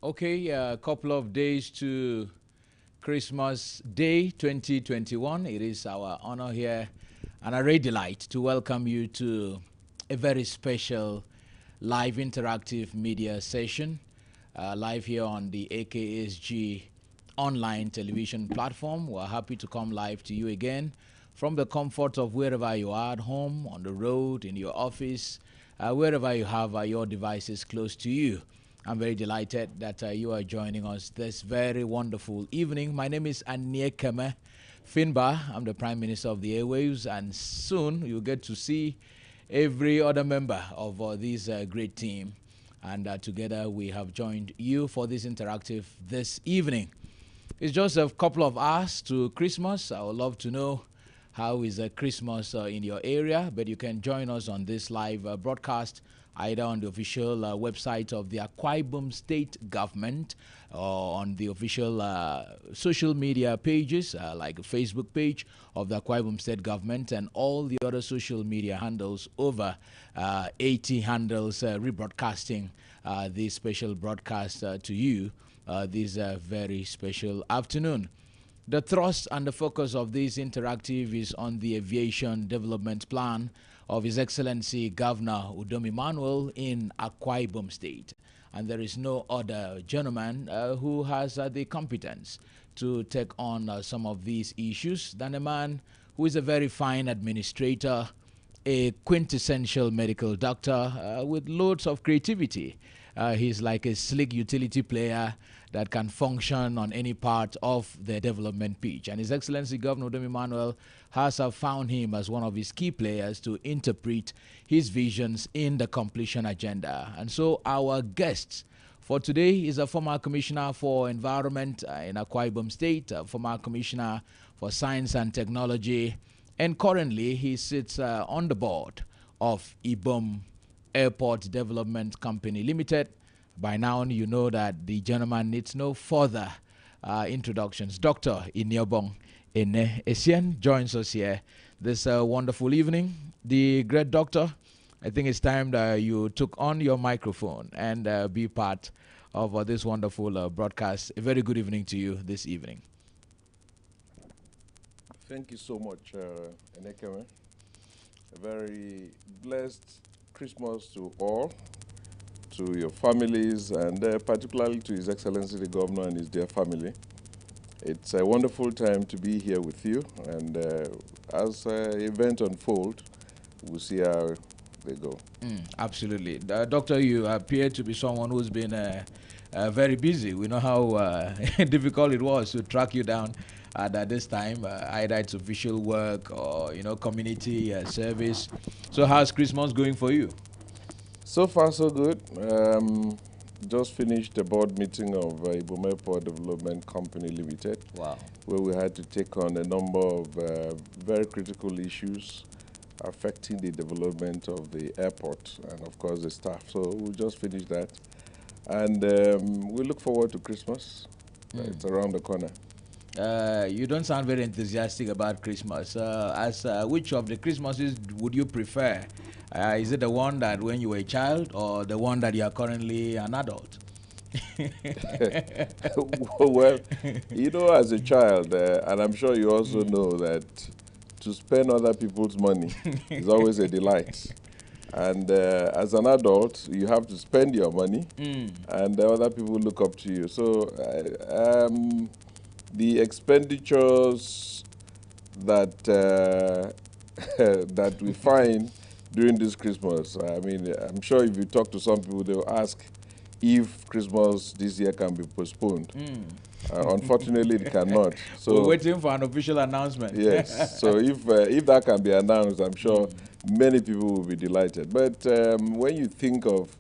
Okay, a couple of days to Christmas Day 2021. It is our honor here and a great delight to welcome you to a very special live interactive media session, live here on the AKSG online television platform. We're happy to come live to you again from the comfort of wherever you are at home, on the road, in your office, wherever you have your devices close to you. I'm very delighted that you are joining us this very wonderful evening. My name is Aniekeme Finbar. I'm the Prime Minister of the Airwaves, and soon you'll get to see every other member of this great team. And together we have joined you for this interactive this evening. It's just a couple of hours to Christmas. I would love to know how is Christmas in your area, but you can join us on this live broadcast either on the official website of the Akwa Ibom State Government or on the official social media pages like a Facebook page of the Akwa Ibom State Government and all the other social media handles, over 80 handles rebroadcasting this special broadcast to you this very special afternoon. The thrust and the focus of this interactive is on the aviation development plan of His Excellency Governor Udom Emmanuel in Akwa Ibom State. And there is no other gentleman who has the competence to take on some of these issues than a man who is a very fine administrator, a quintessential medical doctor with loads of creativity. He's like a slick utility player that can function on any part of the development pitch. And His Excellency Governor Udom Emmanuel has found him as one of his key players to interpret his visions in the completion agenda. And so our guest for today is a former commissioner for environment in Akwa Ibom State, a former commissioner for science and technology, and currently he sits on the board of Ibom Airport Development Company Limited. By now, you know that the gentleman needs no further introductions. Dr. Iniobong Essien joins us here this wonderful evening. The great doctor, I think it's time that you took on your microphone and be part of this wonderful broadcast. A very good evening to you this evening. Thank you so much, Enekeme. A very blessed Christmas to all, to your families, and particularly to His Excellency the Governor and his dear family. It's a wonderful time to be here with you, and as event unfold, we'll see how they go. Absolutely. Doctor, you appear to be someone who's been very busy. We know how difficult it was to track you down at this time. Either it's official work or, community service. So how's Christmas going for you? So far, so good. Just finished the board meeting of Ibom Airport Development Company Limited. Wow. Where we had to take on a number of very critical issues affecting the development of the airport and, of course, the staff. So we just finished that. And we look forward to Christmas. It's around the corner. You don't sound very enthusiastic about Christmas. Which of the Christmases would you prefer? Is it the one that when you were a child or the one that you are currently an adult? Well, as a child, and I'm sure you also know that to spend other people's money is always a delight. And as an adult, you have to spend your money, and other people look up to you. So the expenditures that that we find during this Christmas, I mean, I'm sure if you talk to some people, they'll ask if Christmas this year can be postponed. Unfortunately, it cannot. So we're waiting for an official announcement. Yes. So if that can be announced, I'm sure many people will be delighted. But when you think of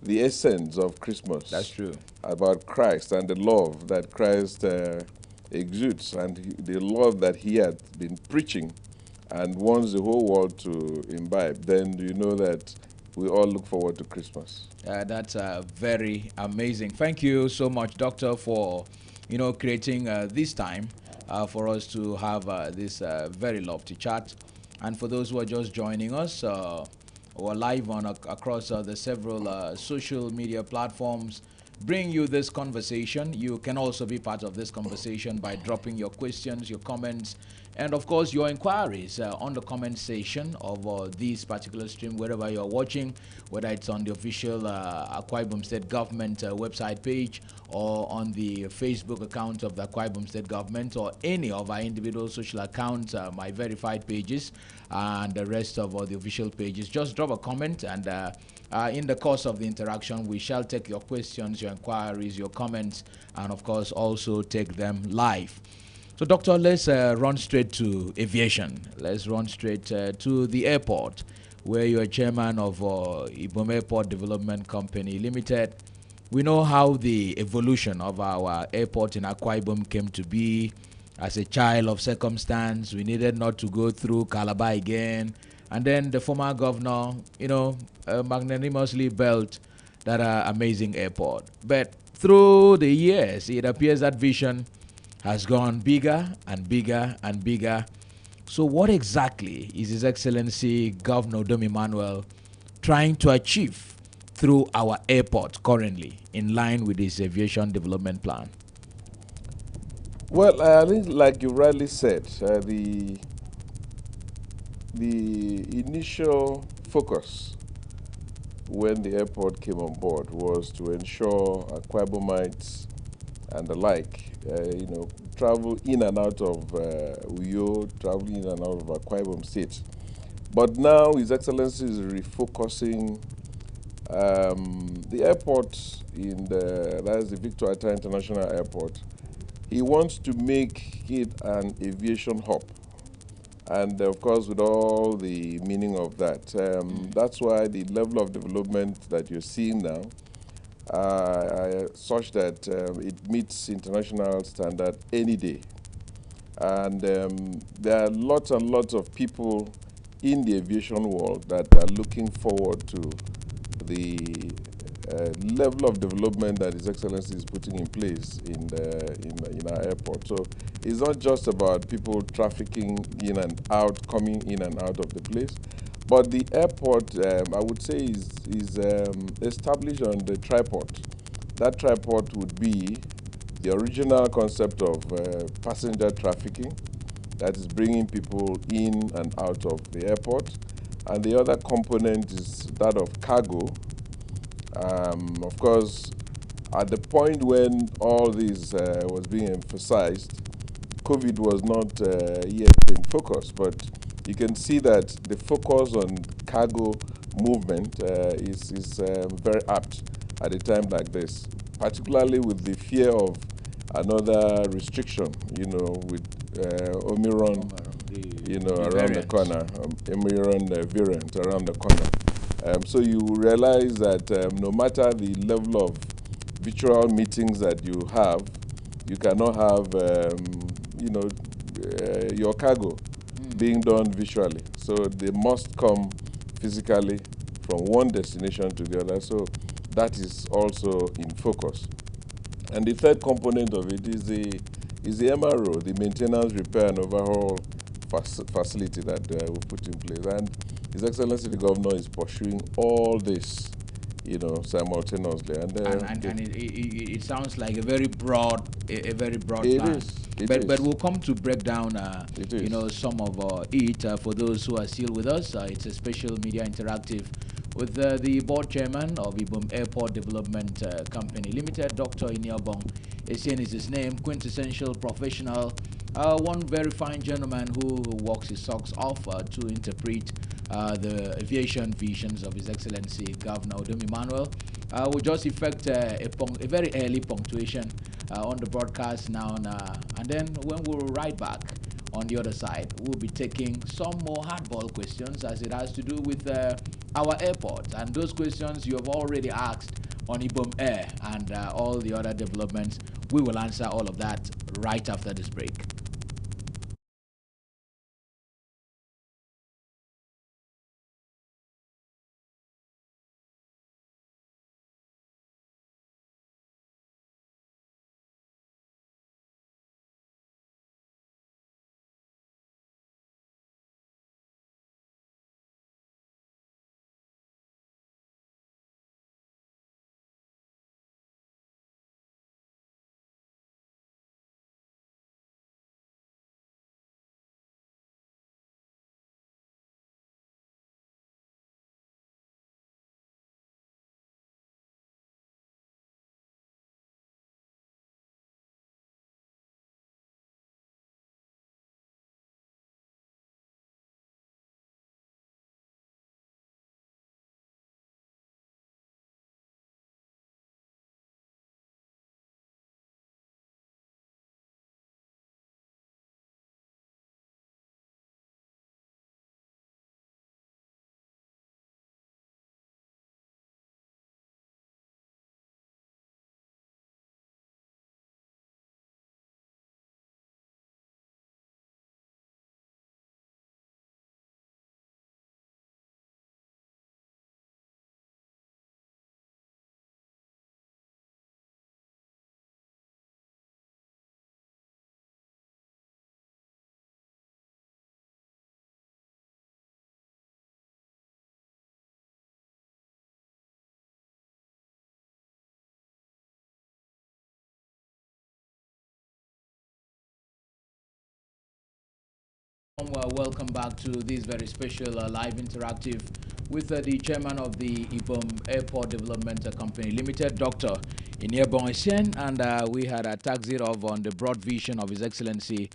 the essence of Christmas, that's true, about Christ and the love that Christ exudes and the love that he had been preaching and wants the whole world to imbibe, then you know that we all look forward to Christmas. That's very amazing. Thank you so much, Doctor, for creating this time for us to have this very lofty chat. And for those who are just joining us, we're live on across the several social media platforms bring you this conversation. You can also be part of this conversation by dropping your questions, your comments, and of course your inquiries on the comment section of this particular stream, wherever you're watching, whether it's on the official Akwa Ibom State Government website page, or on the Facebook account of the Akwa Ibom State Government, or any of our individual social accounts, my verified pages, and the rest of all the official pages. Just drop a comment, and in the course of the interaction, we shall take your questions, your inquiries, your comments, and of course also take them live. So, Doctor, let's run straight to aviation. Let's run straight to the airport, where you are chairman of Ibom Airport Development Company Limited. We know how the evolution of our airport in Akwa Ibom came to be. As a child of circumstance, we needed not to go through Calabar again. And then the former governor, magnanimously built that amazing airport. But through the years, it appears that vision has gone bigger and bigger and bigger. So, what exactly is His Excellency Governor Dom Emmanuel trying to achieve through our airport currently, in line with his aviation development plan? Well, I think, like you rightly said, the initial focus when the airport came on board was to ensure Akwa Ibomites and the like, travel in and out of Uyo, travel in and out of Akwa Ibom State. But now His Excellency is refocusing the airport that's the Victor Atta International Airport. He wants to make it an aviation hub. And of course, with all the meaning of that, that's why the level of development that you're seeing now, such that it meets international standard any day. And there are lots and lots of people in the aviation world that are looking forward to the level of development that His Excellency is putting in place in our airport. So it's not just about people trafficking in and out, coming in and out of the place, but the airport, I would say, is established on the tripod. That tripod would be the original concept of passenger trafficking, that is bringing people in and out of the airport. And the other component is that of cargo. Of course, at the point when all this was being emphasized, COVID was not yet in focus, but you can see that the focus on cargo movement is very apt at a time like this, particularly with the fear of another restriction, with Omicron, around the corner, Omicron variant around the corner. So you realize that no matter the level of virtual meetings that you have, you cannot have, your cargo being done visually. So they must come physically from one destination to the other. So that is also in focus. And the third component of it is the MRO, the maintenance, repair, and overhaul facility that we put in place. And His Excellency the Governor is pursuing all this, simultaneously. And it sounds like a very broad, a very broad It plan. is. But we'll come to break down, It is. some of it for those who are still with us. It's a special media interactive with the board chairman of Ibom Airport Development Company Limited, Dr. Iniobong Essien is his name, quintessential professional, one very fine gentleman who walks his socks off to interpret the aviation visions of His Excellency Governor Odom Emmanuel. We'll just effect a very early punctuation on the broadcast now, and then when we're right back on the other side, we'll be taking some more hardball questions as it has to do with our airport. And those questions you have already asked on Ibom Air and all the other developments, we will answer all of that right after this break. Welcome back to this very special live interactive with the chairman of the Ibom Airport Development Company Limited, Dr. Iniobong Essien, and we had a taxi of on the broad vision of His Excellency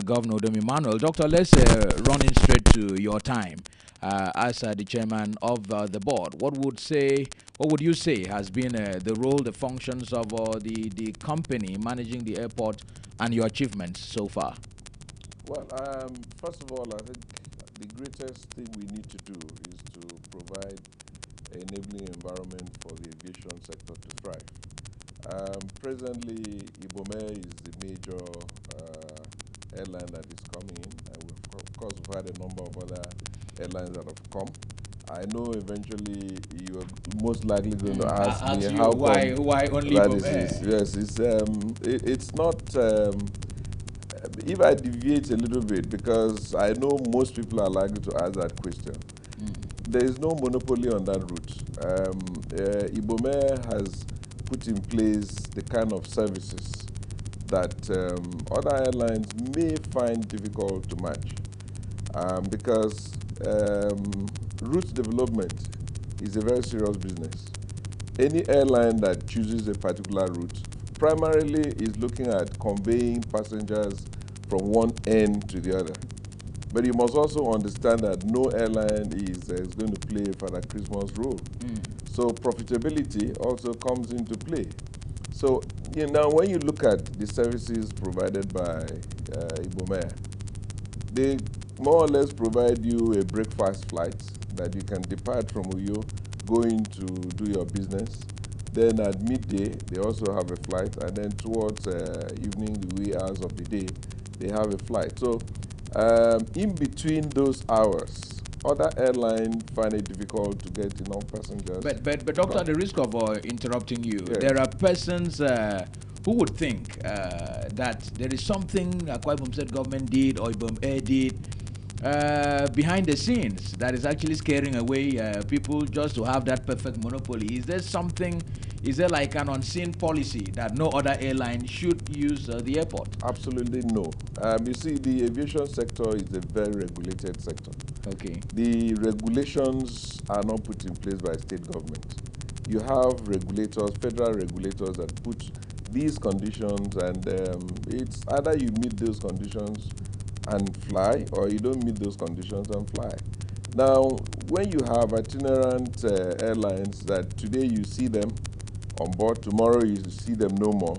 Governor Odom Emmanuel. Doctor, let's run in straight to your time as the chairman of the board. What would you say has been the role, the functions of the company managing the airport, and your achievements so far? Well, first of all, I think the greatest thing we need to do is to provide an enabling environment for the aviation sector to thrive. Presently, Ibom is the major airline that is coming in. Of course, we've had a number of other airlines that have come. I know eventually you are most likely going to ask me how why only that Ibom is. Yes, it's not. If I deviate a little bit, because I know most people are likely to ask that question, there is no monopoly on that route. Ibom has put in place the kind of services that other airlines may find difficult to match, because route development is a very serious business. Any airline that chooses a particular route primarily is looking at conveying passengers from one end to the other. But you must also understand that no airline is going to play Father Christmas role. So profitability also comes into play. So now when you look at the services provided by Ibom Air, they more or less provide you a breakfast flight that you can depart from Uyo, go in to do your business. Then at midday, they also have a flight, and then towards evening, the wee hours of the day, they have a flight. So in between those hours, other airlines find it difficult to get enough passengers. But doctor, at the risk of interrupting you, Yes. there are persons who would think that there is something Akwa Ibom State government did or Ibom Air did behind the scenes that is actually scaring away people just to have that perfect monopoly. Is there something? Is there like an unseen policy that no other airline should use the airport? Absolutely no. You see, the aviation sector is a very regulated sector. Okay. The regulations are not put in place by state government. You have regulators, federal regulators that put these conditions, and it's either you meet those conditions and fly, or you don't meet those conditions and fly. Now, when you have itinerant airlines that today you see them on board, tomorrow you see them no more,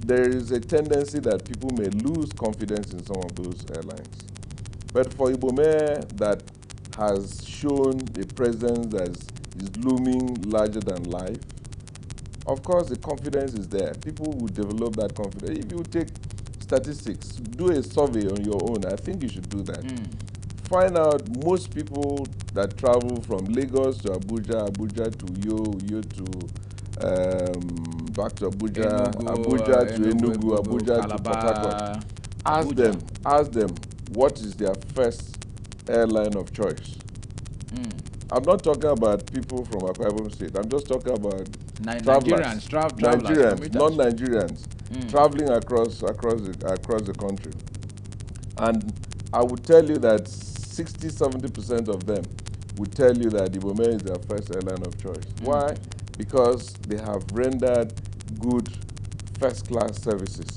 there is a tendency that people may lose confidence in some of those airlines. But for Ibom Air, that has shown a presence that is looming larger than life, of course the confidence is there. People will develop that confidence. If you take statistics, do a survey on your own, I think you should do that. Find out most people that travel from Lagos to Abuja, Abuja to Uyo to back to Abuja, Abuja to Enugu, Abuja to Port Harcourt. Ask them what is their first airline of choice. I'm not talking about people from Akwa Ibom State. I'm just talking about Nigerians, travelers, Nigerians, non-Nigerians, traveling across the country. And I would tell you that 60–70% of them would tell you that Ibom Air is their first airline of choice. Why? Because they have rendered good first-class services.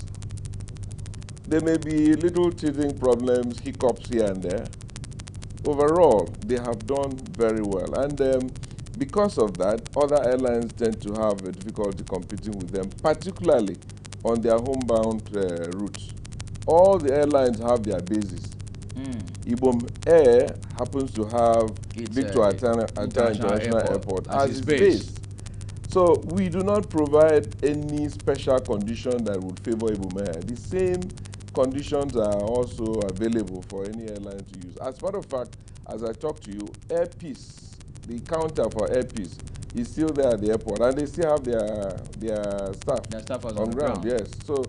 There may be little teething problems, hiccups here and there. Overall, they have done very well. And because of that, other airlines tend to have a difficulty competing with them, particularly on their homebound routes. All the airlines have their bases. Ibom Air happens to have Victor Atana International Airport as its base. So we do not provide any special condition that would favor Ibom Air. The same conditions are also available for any airline to use. As a matter of fact, as I talk to you, Airpeace, the counter for Airpeace, is still there at the airport, and they still have their staff on ground. Yes. So,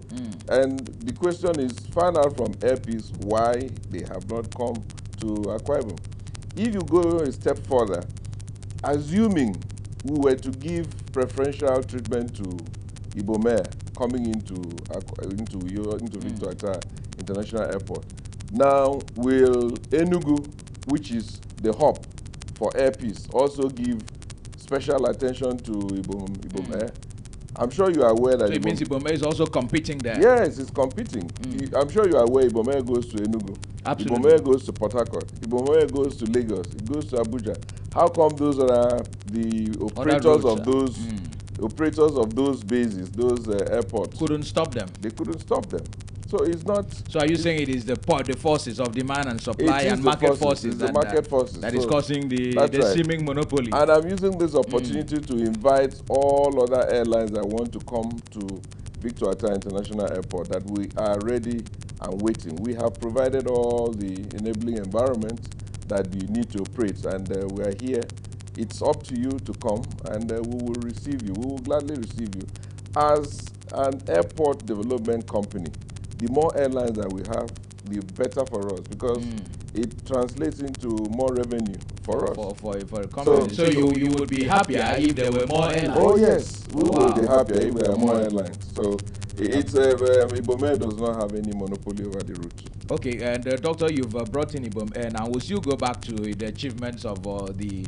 and the question is, find out from Airpeace why they have not come to Akwa Ibom. If you go a step further, assuming we were to give preferential treatment to Ibom Air coming into Victor Atana International Airport, Now, will Enugu, which is the hub for Air Peace, also give special attention to Ibom Air? I'm sure you are aware that so it means Ibom Air is also competing there. Yes, it's competing. I'm sure you are aware Ibom Air goes to Enugu. Absolutely. Ibom Air goes to Port Harcourt. Ibom Air goes to Lagos. It goes to Abuja. How come those are the operators of those operators of those bases, those airports? Couldn't stop them. They couldn't stop them. So it's not. So are you saying it is the forces of demand and supply and market forces that, market forces that is causing the right. seeming monopoly? And I'm using this opportunity to invite all other airlines that want to come to Victor Atta International Airport that we are ready and waiting. We have provided all the enabling environment that you need to operate, and we are here. It's up to you to come, and we will receive you. We will gladly receive you. As an airport development company, the more airlines that we have, the better for us, because it translates into more revenue for us. For a company. So you would be happier if there were more airlines? Oh yes, we would be happier if there were more airlines. So it's Ibom Air does not have any monopoly over the route. Okay, and Doctor, you've brought in Ibom Air. Now, will you go back to the achievements of the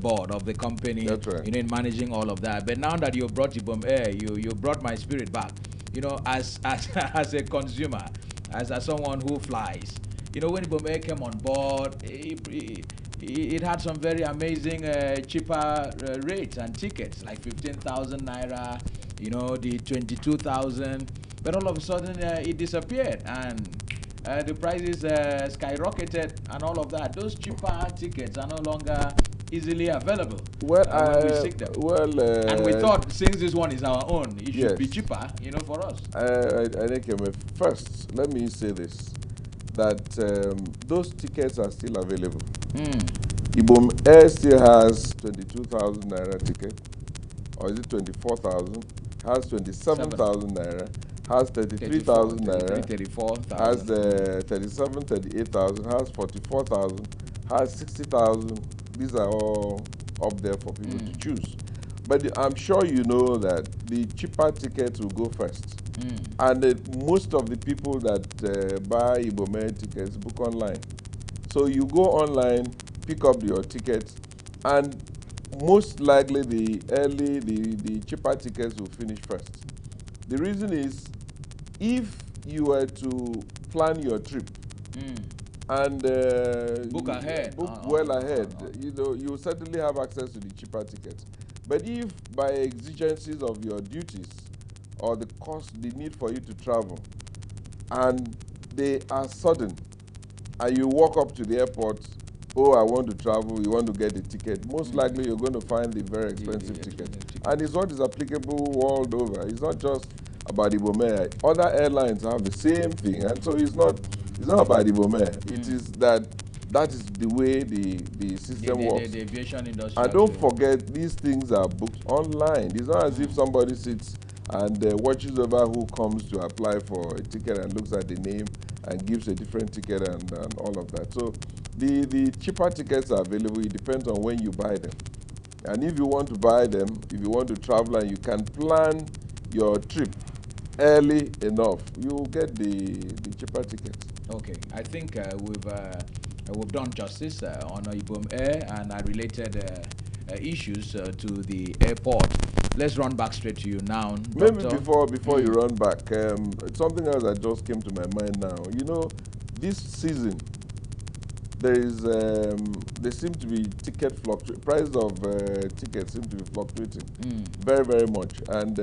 board of the company? That's right. You know, in managing all of that. But now that you've brought Ibom Air, you brought my spirit back. You know, as as a consumer, as someone who flies, you know, when Ibom Air came on board, it had some very amazing cheaper rates and tickets, like 15,000 naira, you know, the 22,000. But all of a sudden, it disappeared, and the prices skyrocketed and all of that. Those cheaper tickets are no longer easily available when we seek them. And we thought, since this one is our own, it should be cheaper, you know, for us. I think first, let me say this, that those tickets are still available. Ibom Air still has 22,000 naira ticket, or is it 24,000? Has 27,000 naira. Has 33,000 naira, 34,000. has 37, 38,000, has 44,000, has 60,000. These are all up there for people to choose. But I'm sure you know that the cheaper tickets will go first. And most of the people that buy Ibom Air tickets book online. So you go online, pick up your ticket, and most likely the cheaper tickets will finish first. The reason is, if you were to plan your trip and book ahead, well ahead, you know, you certainly have access to the cheaper tickets. But if by exigencies of your duties or the cost, the need for you to travel, and they are sudden, and you walk up to the airport, oh, I want to travel, you want to get a ticket, most likely you're going to find the very expensive ticket. And it's what is applicable world over. It's not just about Ibom Air. Other airlines have the same thing, and so it's not about Ibom Air. It is that is the way the system works. The aviation industry. And don't forget, these things are booked online. It's not as if somebody sits and watches over who comes to apply for a ticket and looks at the name and gives a different ticket and all of that. So the cheaper tickets are available. It depends on when you buy them. And if you want to buy them, if you want to travel and you can plan your trip early enough, you will get the cheaper tickets. Okay, I think we've done justice on Ibom Air and related issues to the airport. Let's run back straight to you now, Maybe Doctor. before you run back, something else that just came to my mind now. You know, this season there seem to be price of tickets seem to be fluctuating very, very much, and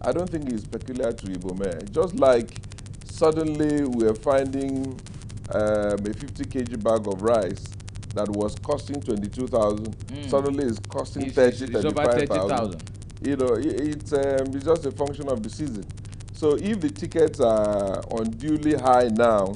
I don't think it's peculiar to Ibom Air. Just like suddenly we're finding a 50 kg bag of rice that was costing 22,000, suddenly it's costing 35,000. You know, it's just a function of the season. So if the tickets are unduly high now,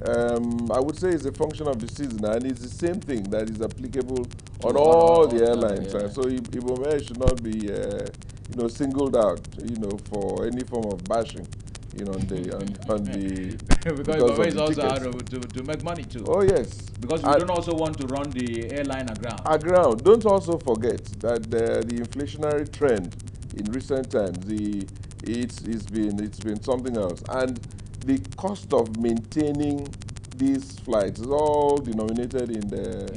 I would say it's a function of the season, and it's the same thing that is applicable on all the airlines. So Ibom Air should not be, you know, singled out, you know, for any form of bashing, you know, on the because Ibom Air is also out to make money too. Oh yes, because we don't also want to run the airline aground. Aground. Don't also forget that the inflationary trend in recent times, it's been something else, and the cost of maintaining these flights is all denominated in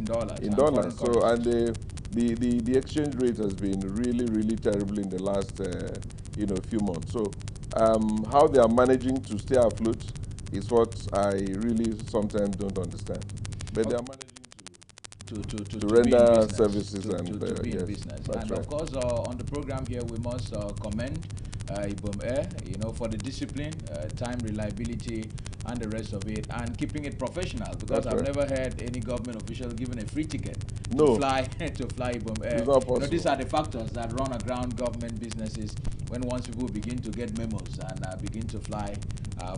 dollars. dollars. So and the exchange rate has been really terrible in the last few months. So how they are managing to stay afloat is what I really sometimes don't understand. But they are managing to render services and be in yes, business. that's And right. of course, on the program here, we must commend Ibom Air, for the discipline, time, reliability, and the rest of it, and keeping it professional. Because That's I've right. never heard any government official given a free ticket No. to fly to fly Ibom Air. It's not possible. These are the factors that run aground government businesses. When once people begin to get memos and begin to fly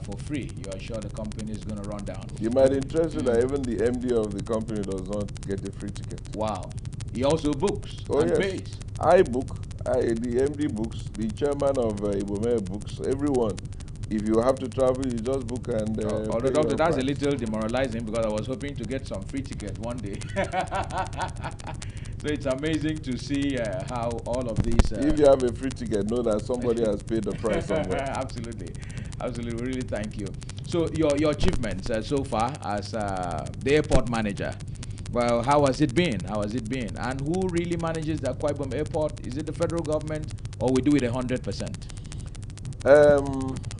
for free, you are sure the company is going to run down. You might interest you that even the MD of the company does not get a free ticket. Wow. He also books and yes. pays. I book, the MD books, the chairman of Ibom Air books, everyone. If you have to travel, you just book and Although, pay Doctor, your that's price. a little demoralizing because I was hoping to get some free ticket one day. So it's amazing to see how all of these... if you have a free ticket, know that somebody has paid the price somewhere. Absolutely. Absolutely. Really thank you. So your achievements so far as the airport manager, well, how has it been? How has it been? And who really manages the Akwa Ibom airport? Is it the federal government or we do it 100%?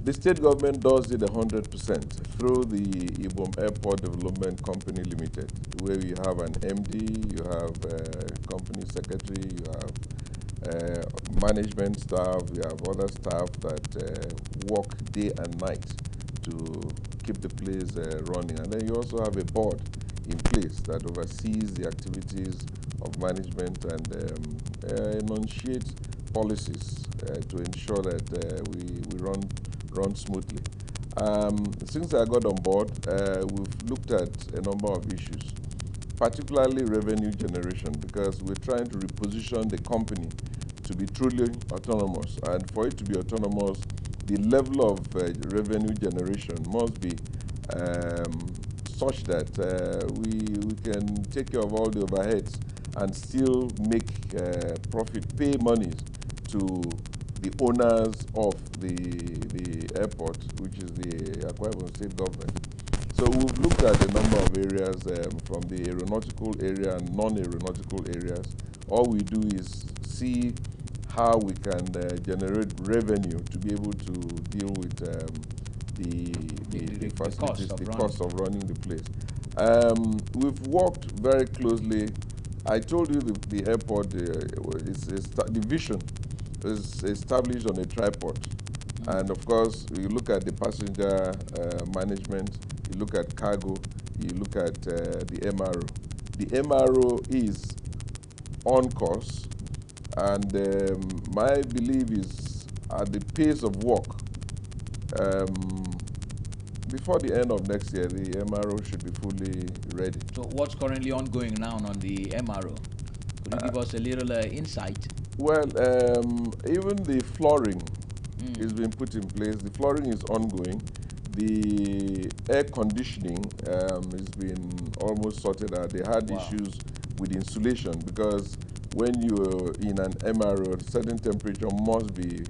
The state government does it 100% through the Ibom Airport Development Company Limited, where you have an MD, you have a company secretary, you have management staff, you have other staff that work day and night to keep the place running. And then you also have a board in place that oversees the activities of management and enunciates policies to ensure that we run smoothly. Since I got on board, we've looked at a number of issues, particularly revenue generation, because we're trying to reposition the company to be truly autonomous. And for it to be autonomous, the level of revenue generation must be such that we can take care of all the overheads and still make profit, pay monies to the owners of the airport, which is the Akwa Ibom State government. So we've looked at a number of areas from the aeronautical area and non-aeronautical areas. All we do is see how we can generate revenue to be able to deal with the facilities, the cost of running the place. We've worked very closely. I told you the airport, the vision is established on a tripod. And of course, you look at the passenger management, you look at cargo, you look at the MRO. The MRO is on course, and my belief is at the pace of work, before the end of next year, the MRO should be fully ready. So what's currently ongoing now on the MRO? Could you give us a little insight? Well, even the flooring is being put in place. The flooring is ongoing. The air conditioning is being almost sorted out. They had issues with insulation because when you're in an MRO, a certain temperature must be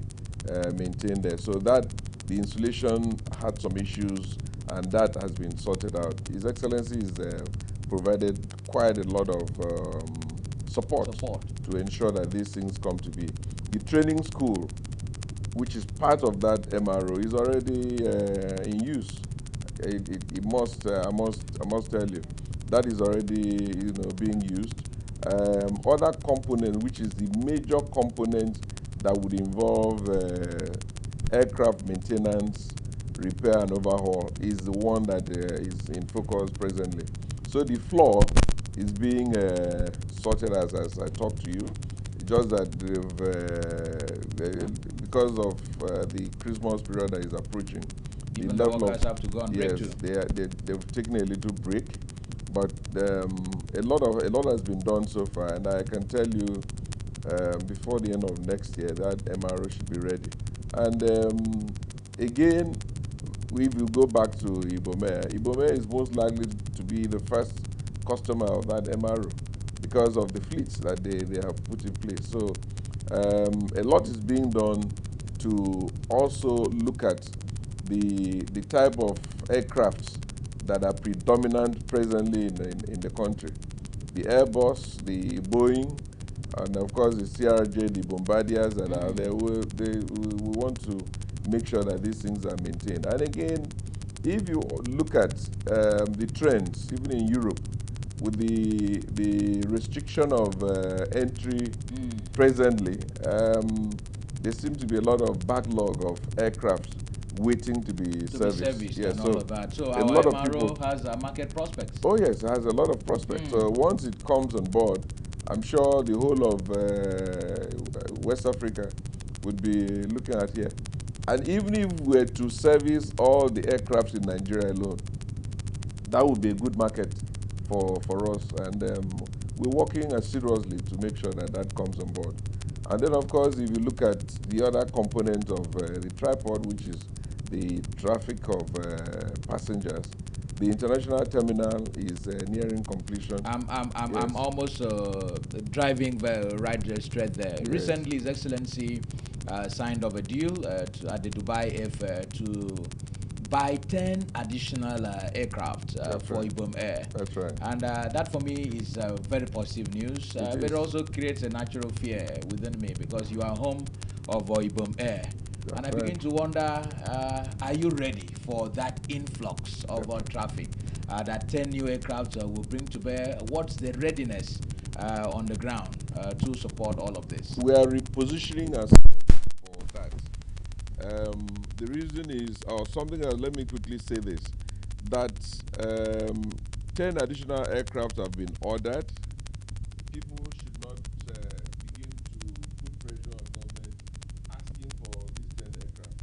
maintained there. So that the insulation had some issues, and that has been sorted out. His Excellency has provided quite a lot of support to ensure that these things come to be. The training school, which is part of that MRO, is already in use. It must, I must tell you, that is already being used. Other component, which is the major component that would involve aircraft maintenance, repair and overhaul, is the one that is in focus presently. So the floor is being sorted as I talk to you. Just that because of the Christmas period that is approaching, even the workers have to go on break too. They've taken a little break, but a lot has been done so far, and I can tell you before the end of next year that MRO should be ready. And again, if you go back to Ibom Air is most likely to be the first customer of that MRO because of the fleets that they have put in place. So a lot is being done to also look at the type of aircrafts that are predominant presently in the country. The Airbus, the Boeing, and of course the CRJ, the Bombardiers that are there. We want to make sure that these things are maintained. And again, if you look at the trends, even in Europe, with the restriction of entry presently, there seems to be a lot of backlog of aircraft waiting to be serviced. And all of that. So a our lot MRO of people has market prospects. Oh yes, it has a lot of prospects. So once it comes on board, I'm sure the whole of West Africa would be looking at here. And even if we were to service all the aircrafts in Nigeria alone, that would be a good market for us. And we're working seriously to make sure that that comes on board. And then, of course, if you look at the other component of the tripod, which is the traffic of passengers, the international terminal is nearing completion. I'm almost driving right straight there. Yes. Recently, His Excellency signed up a deal at the Dubai Airfair to buy 10 additional aircraft for right. Ibom Air. That's right. And that for me is very positive news. But it also creates a natural fear within me because you are home of Ibom Air. That's and I begin to wonder, are you ready for that influx of traffic that 10 new aircraft will bring to bear? What's the readiness on the ground to support all of this? We are repositioning ourselves for that. The reason is, or something else, let me quickly say this, that 10 additional aircraft have been ordered. People should not begin to put pressure on government asking for these 10 aircraft.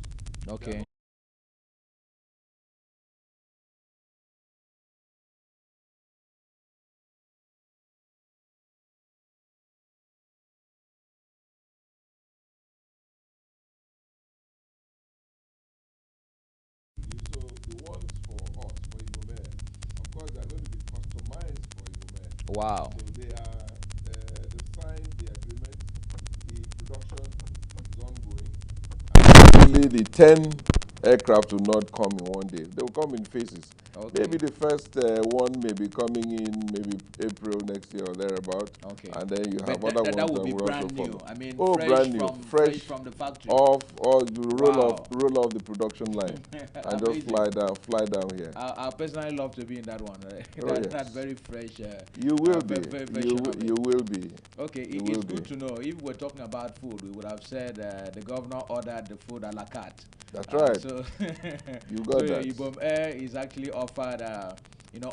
Okay. So the ones for us, for Ibom Air, of course, they are going to be customized for Ibom Air. Wow. So they are, they've signed the agreement, the production is ongoing. Actually, the 10 aircraft will not come in one day. They will come in phases. Okay. Maybe the first one may be coming in maybe April next year or thereabout. Okay. And then you have But other that ones would be will also brand new. follow. I mean, Oh, fresh brand new, fresh from the factory. Off, or you roll Wow. off the production line and just fly down here. I personally love to be in that one. Oh, yes. That very fresh. You will be. You will be. Okay, it's good to know. If we're talking about food, we would have said the governor ordered the food a la carte. That's right. So you got that. Ibom Air is actually offered,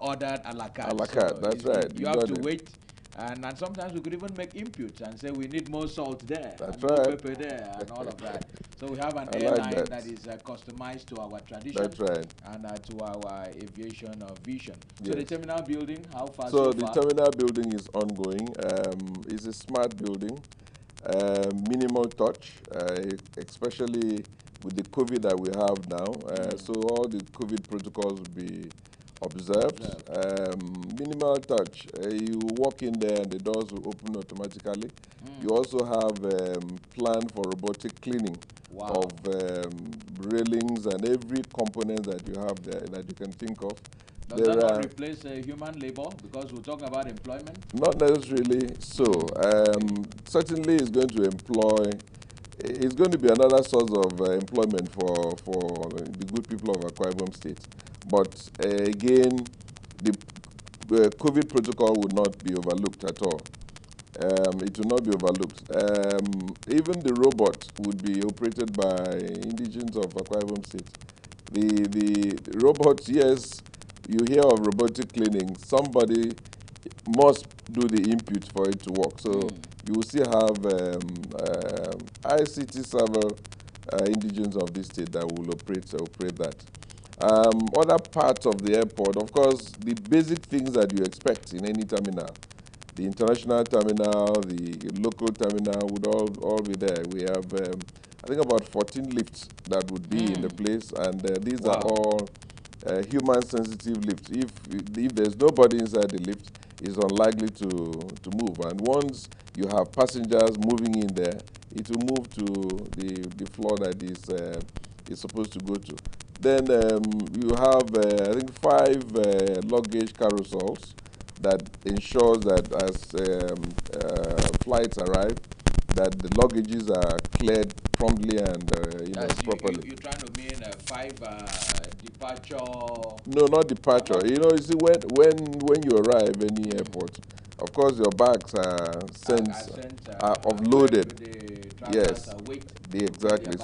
ordered a la carte. A la carte, that's right. You have to wait. And sometimes we could even make inputs and say we need more salt there, that's and right. more pepper there, and all of that. So we have an airline that is customized to our tradition. That's right. And to our aviation vision. Yes. So the terminal building, how far? So the terminal building is ongoing. It's a smart building, minimal touch, especially with the COVID that we have now. So all the COVID protocols will be observed. Minimal touch. You walk in there and the doors will open automatically. You also have plan for robotic cleaning of railings and every component that you have there that you can think of. Does that not replace human labor? Because we're talking about employment? Not necessarily so. Certainly it's going to employ, it's going to be another source of employment for the good people of Akwa Ibom State. But again, the COVID protocol would not be overlooked at all. It will not be overlooked. Even the robot would be operated by indigents of Akwa Ibom State. The robots, yes, you hear of robotic cleaning. Somebody must do the input for it to work. So you will still have ICT server indigents of this state that will operate that. Other parts of the airport, of course, the basic things that you expect in any terminal. The international terminal, the local terminal would all be there. We have, I think, about 14 lifts that would be in the place, and these are all human-sensitive lifts. If there's nobody inside the lift, it's unlikely to move. And once you have passengers moving in there, it will move to the floor that is supposed to go to. Then you have, I think, 5 luggage carousels that ensures that as flights arrive, that the luggages are cleared promptly and properly. You're trying to mean 5 departure. No, not departure. You know, you see, when you arrive any airport, of course your bags are are offloaded. Yes, exactly.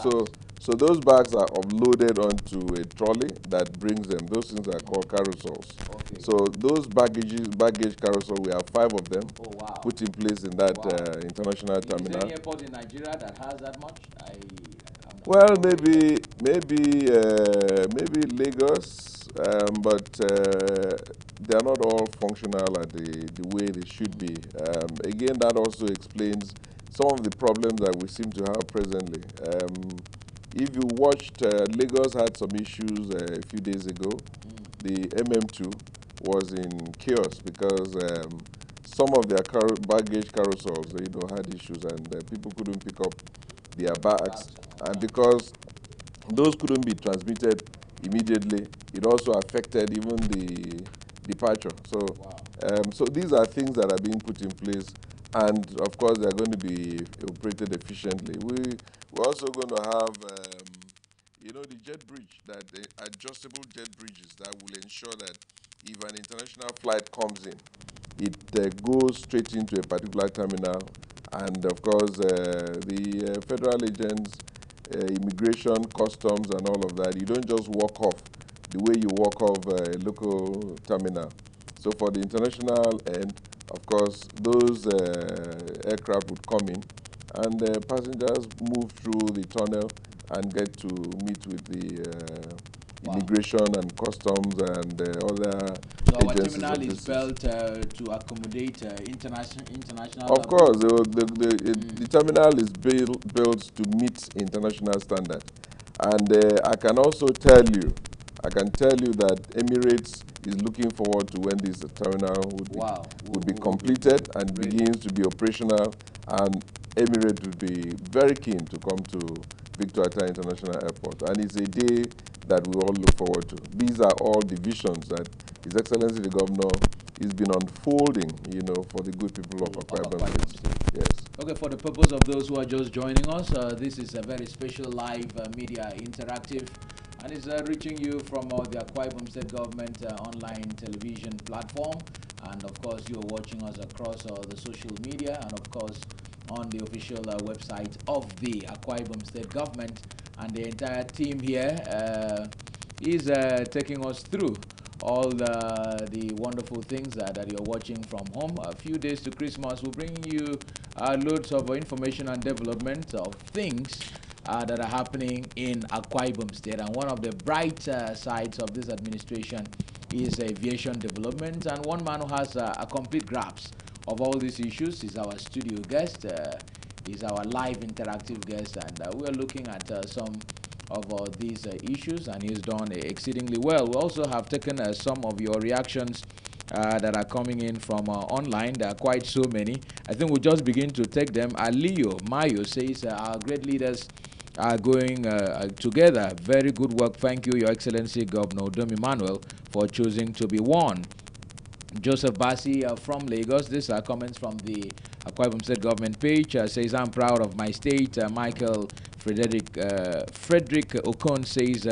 So those bags are offloaded onto a trolley that brings them. Those things are called carousels. Okay. So those baggage carousel, we have 5 of them Oh, wow. put in place in that international Is there terminal. any airport in Nigeria that has that much? Well, maybe Lagos, but they are not all functional at the way they should be. Again, that also explains some of the problems that we seem to have presently. If you watched, Lagos had some issues a few days ago. The MM2 was in chaos because some of their baggage carousels, had issues, and people couldn't pick up their bags, and because those couldn't be transmitted immediately, it also affected even the departure. So, so these are things that are being put in place, and of course they are going to be operated efficiently. We're also going to have, the jet bridge, the adjustable jet bridges that will ensure that if an international flight comes in, it goes straight into a particular terminal, and of course the federal agents, immigration, customs, and all of that, you don't just walk off the way you walk off a local terminal. So for the international end, of course, those aircraft would come in, and passengers move through the tunnel and get to meet with the immigration and customs and other So our agencies terminal of is this. built to accommodate international. Of course, the terminal is built to meet international standard, and I can tell you that Emirates is looking forward to when this terminal would be completed and begins to be operational, and Emirates would be very keen to come to Victor Atta International Airport, and it's a day that we all look forward to. These are all the visions that His Excellency the Governor has been unfolding, for the good people of Akwa Ibom State. Yes. Okay, for the purpose of those who are just joining us, this is a very special live media interactive, and it's reaching you from the Akwa Ibom State Government online television platform, and of course you're watching us across the social media, and of course on the official website of the Akwa Ibom State Government, and the entire team here is taking us through all the wonderful things that you're watching from home. A few days to Christmas, we're bringing you loads of information and development of things that are happening in Akwa Ibom State. And one of the bright sides of this administration is aviation development. And one man who has a complete grasp of all these issues is our studio guest. Is our live interactive guest, and we're looking at some of these issues, and he's done exceedingly well. We also have taken some of your reactions that are coming in from online. There are quite so many. I think we'll just begin to take them. Alio Mayo says our great leaders are going together. Very good work. Thank you, Your Excellency Governor Dom Emmanuel, for choosing to be one. Joseph Bassi from Lagos. These are comments from the Akwa Ibom State Government page. Says, I'm proud of my state. Michael Frederick Okon says,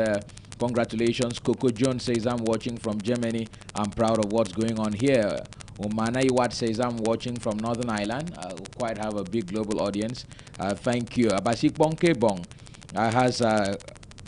congratulations. Coco Jones says, I'm watching from Germany. I'm proud of what's going on here. Umana Iwat says, I'm watching from Northern Ireland. Quite have a big global audience. Thank you. Abasik Bonke Bong has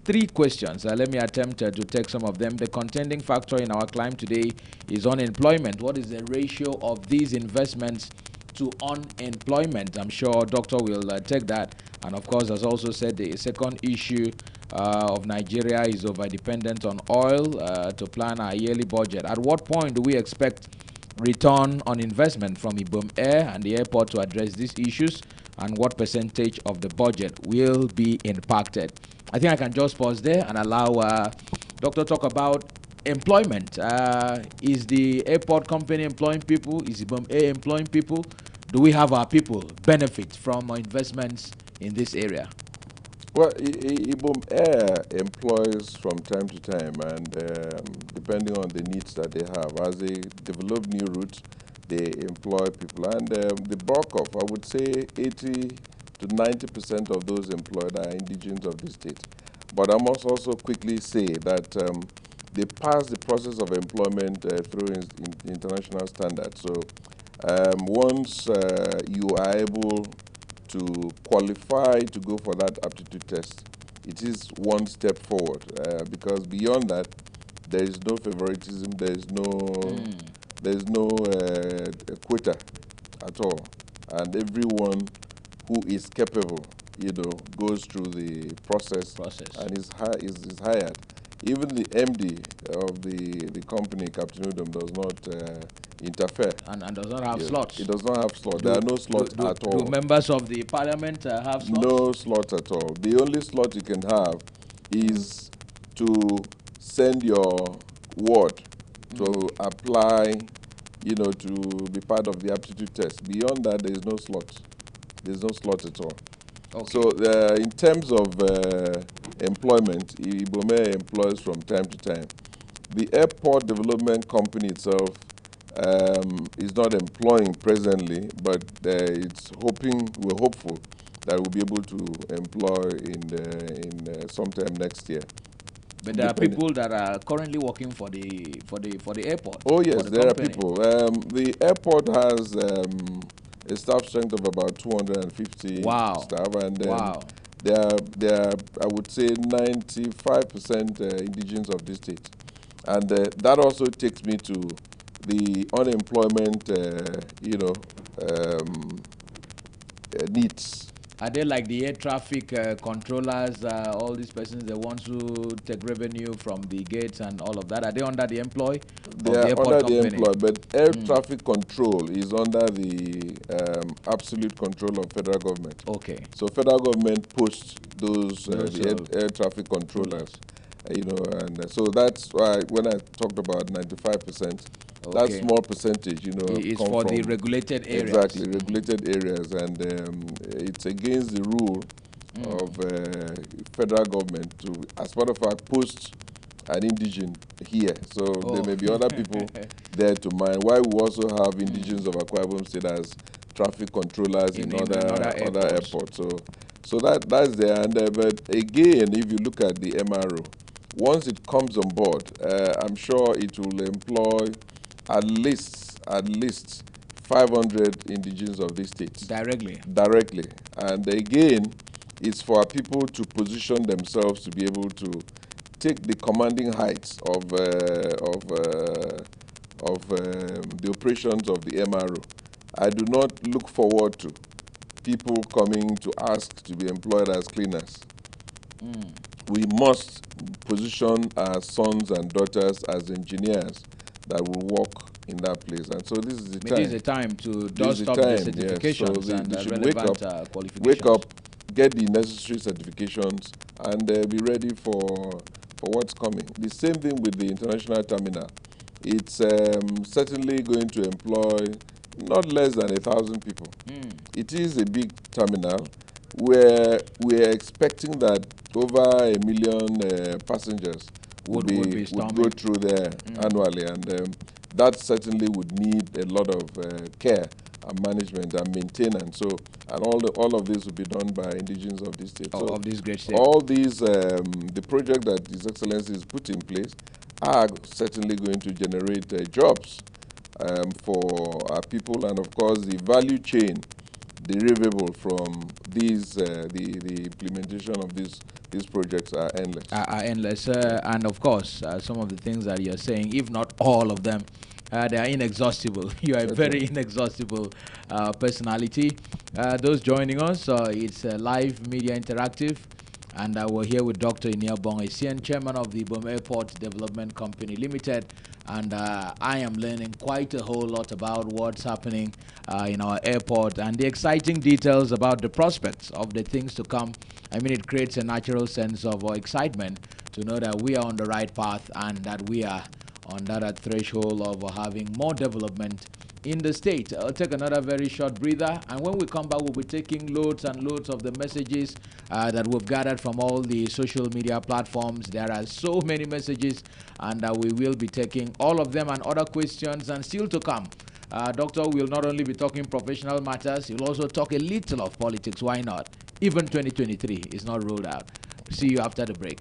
3 questions. Let me attempt to take some of them. The contending factor in our climb today is unemployment. What is the ratio of these investments to unemployment? I'm sure Doctor will take that. And of course, as also said, the second issue of Nigeria is over-dependent on oil to plan our yearly budget. At what point do we expect return on investment from Ibom Air and the airport to address these issues? And what percentage of the budget will be impacted? I think I can just pause there and allow Doctor talk about employment. Is the airport company employing people? Is Ibom Air employing people? Do we have our people benefit from investments in this area? Well, Ibom Air employs from time to time, and depending on the needs that they have, as they develop new routes, they employ people, and the bulk of, I would say, 80 to 90% of those employed are indigenous of the state. But I must also quickly say that they pass the process of employment through international standards. So once you are able to qualify to go for that aptitude test, it is one step forward because beyond that, there is no favoritism, there is no quota at all, and everyone who is capable, goes through the process and is hired. Even the MD of the company, Captain Udom, does not interfere. And does not have slots. It does not have slots. There are no slots at all. Do members of the parliament have slots? No slots at all. The only slot you can have is to send your word to apply, to be part of the aptitude test. Beyond that, there is no slot. There's no slot at all. Okay. So in terms of employment, Ibom Air employs from time to time. The airport development company itself is not employing presently, but we're hopeful that we'll be able to employ in sometime next year. But there are people that are currently working for the airport. Oh yes, there are people. The airport has a staff strength of about 250 staff, and they are, I would say, 95% indigenous of this state, and that also takes me to the unemployment, needs. Are they like the air traffic controllers, all these persons, the ones who take revenue from the gates and all of that? Are they under the employ? They are under the employ, but air traffic control is under the absolute control of federal government. Okay. So federal government posts those air traffic controllers, and so that's why when I talked about 95%, that small percentage, it's for the regulated areas. Exactly, regulated areas, and it's against the rule of federal government to, as a matter of fact, post an indigene here. So there may be other people there to mind. Why we also have indigenes of Akwa Ibom State as traffic controllers in other airports. So that's there. And but again, if you look at the MRO, once it comes on board, I'm sure it will employ at least 500 indigenes of these states. Directly. And again, it's for people to position themselves to be able to take the commanding heights of the operations of the MRO. I do not look forward to people coming to ask to be employed as cleaners. We must position our sons and daughters as engineers that will work in that place. And so this is the time. It is the time to dust up the certifications and they relevant qualifications. Wake up, get the necessary certifications, and be ready for what's coming. The same thing with the international terminal. It's certainly going to employ not less than 1,000 people. It is a big terminal where we are expecting that over 1 million passengers would go through there annually, and that certainly would need a lot of care and management and maintenance. So, and all of this will be done by indigenes of this state. Of this great state. All these, the project that His Excellency has put in place are certainly going to generate jobs for our people, and of course the value chain derivable from these, the implementation of these projects are endless. And of course, some of the things that you're saying, if not all of them, they are inexhaustible. You are a very inexhaustible personality. Those joining us, it's Live Media Interactive, and we're here with Dr. Iniobong Essien, Chairman of the Ibom Airport Development Company Limited, and I am learning quite a whole lot about what's happening in our airport and the exciting details about the prospects of the things to come. I mean, it creates a natural sense of excitement to know that we are on the right path and that we are on that threshold of having more development in the state. I'll take another very short breather, and when we come back, we'll be taking loads and loads of the messages that we've gathered from all the social media platforms. There are so many messages, and we will be taking all of them and other questions, and still to come. Doctor will not only be talking professional matters, he'll also talk a little of politics. Why not? Even 2023 is not ruled out. See you after the break.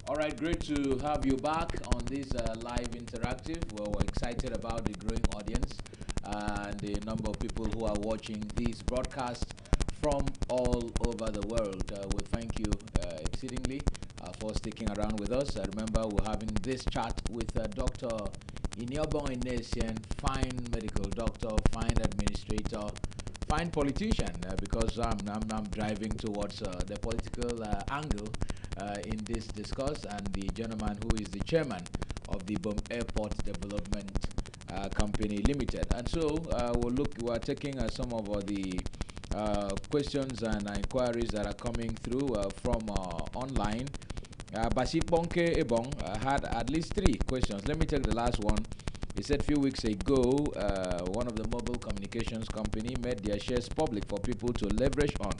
All right, great to have you back on this live interactive. Well, we're excited about the growing audience and the number of people who are watching this broadcast from all over the world. We thank you exceedingly for sticking around with us. Remember, we're having this chat with Dr. Iniobong Essien, fine medical doctor, fine administrator, fine politician, because I'm driving towards the political angle in this discourse, and the gentleman who is the chairman of the Ibom Airport Development Company Limited. And so we're taking some of the questions and inquiries that are coming through from online. Basit Bonke Ebong had at least 3 questions. Let me take the last one. He said a few weeks ago, one of the mobile communications company made their shares public for people to leverage on.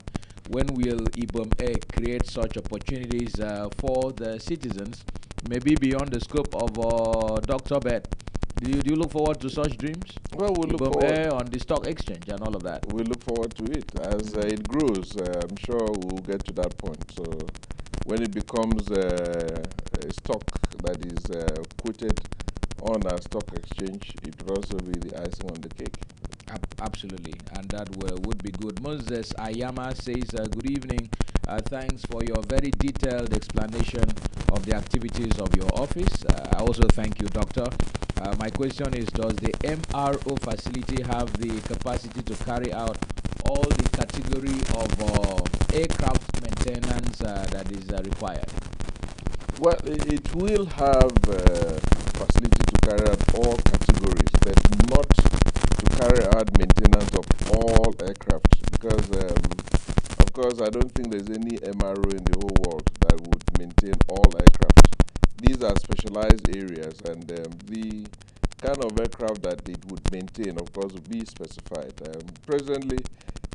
When will Ibom Air create such opportunities for the citizens, maybe beyond the scope of Dr. Bet? Do you look forward to such dreams? Well, we'll look Ibom forward. Air on the stock exchange and all of that. We look forward to it as it grows. I'm sure we'll get to that point. So when it becomes a stock that is quoted on a stock exchange, it will also be the icing on the cake. Absolutely, and that would be good. Moses Ayama says, good evening. Thanks for your very detailed explanation of the activities of your office. I also thank you, Doctor. My question is, does the MRO facility have the capacity to carry out all the category of aircraft maintenance that is required? Well, it will have facility to carry out all categories, but not to carry out maintenance of all aircraft, because of course I don't think there's any MRO in the whole world that would maintain all aircraft. These are specialized areas, and the kind of aircraft that it would maintain, of course, would be specified. Presently,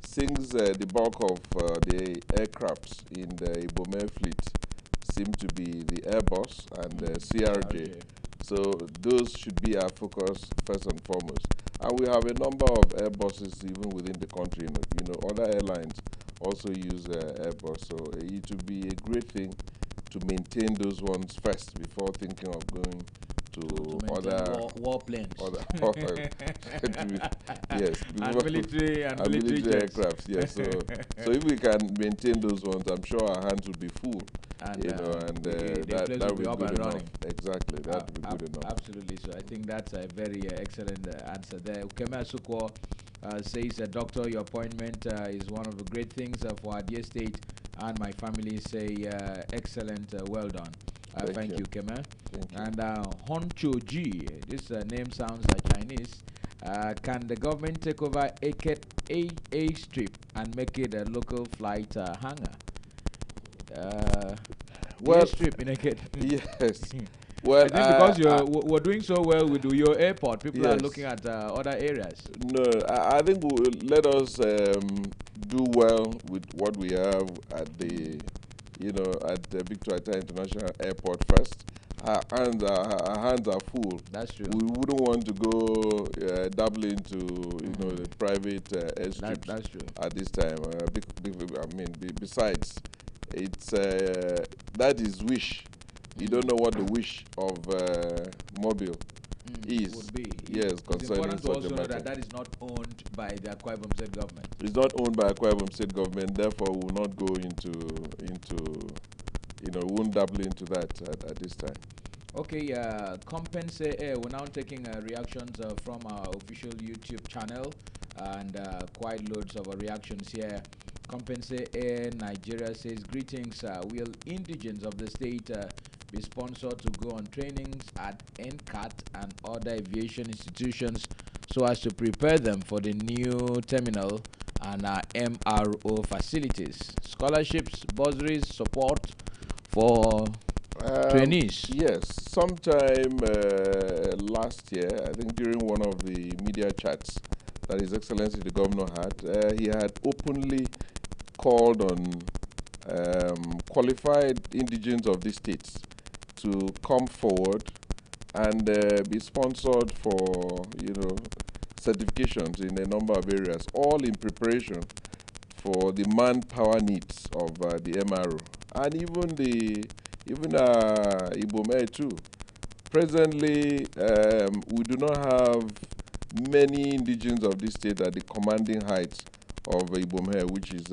since the bulk of the aircrafts in the Ibom Air fleet seem to be the Airbus and the CRJ, so those should be our focus first and foremost. And we have a number of Airbuses even within the country. Other airlines also use Airbus, so it would be a great thing to maintain those ones first before thinking of going to other warplanes. Yes, and military aircrafts. Yes, so if we can maintain those ones, I'm sure our hands will be full. And that will be up and running. Exactly, that would be good enough. Absolutely. So I think that's a very excellent answer there. Ukeme Asukwo says, Doctor, your appointment is one of the great things for Adia State, and my family say excellent, well done. Thank you, Ukeme. And Honcho G, this name sounds like Chinese. Can the government take over A Strip and make it a local flight hangar? Well, Strip in a kid. Yes. Well, I think because we're doing so well with your airport, people yes. are looking at other areas. No, I think let us do well with what we have at the, at the Victor Atta International Airport first. Our hands are full. That's true. We wouldn't want to go double into, the private airstrips. That's true. At this time. Besides, it's that is wish. You don't know what the wish of Mobile is. Would be. Yes, it's concerning important to such also a know matter. that is not owned by the Akwa Ibom State government. It's not owned by Akwa Ibom State government. Therefore, we will not go into we won't dabble into that at this time. Okay, Compense Air, we're now taking reactions from our official YouTube channel, and quite loads of reactions here. Compense Air Nigeria says, greetings, will indigents of the state be sponsored to go on trainings at NCAT and other aviation institutions so as to prepare them for the new terminal and MRO facilities? Scholarships, bursaries, support for trainees? Yes, sometime last year, I think during one of the media chats that His Excellency the Governor had, he had openly called on qualified indigents of these states to come forward and be sponsored for, certifications in a number of areas, all in preparation for the manpower needs of the MRO and even Ibom Air too. Presently, we do not have many indigents of this state at the commanding heights of Ibom Air, which is,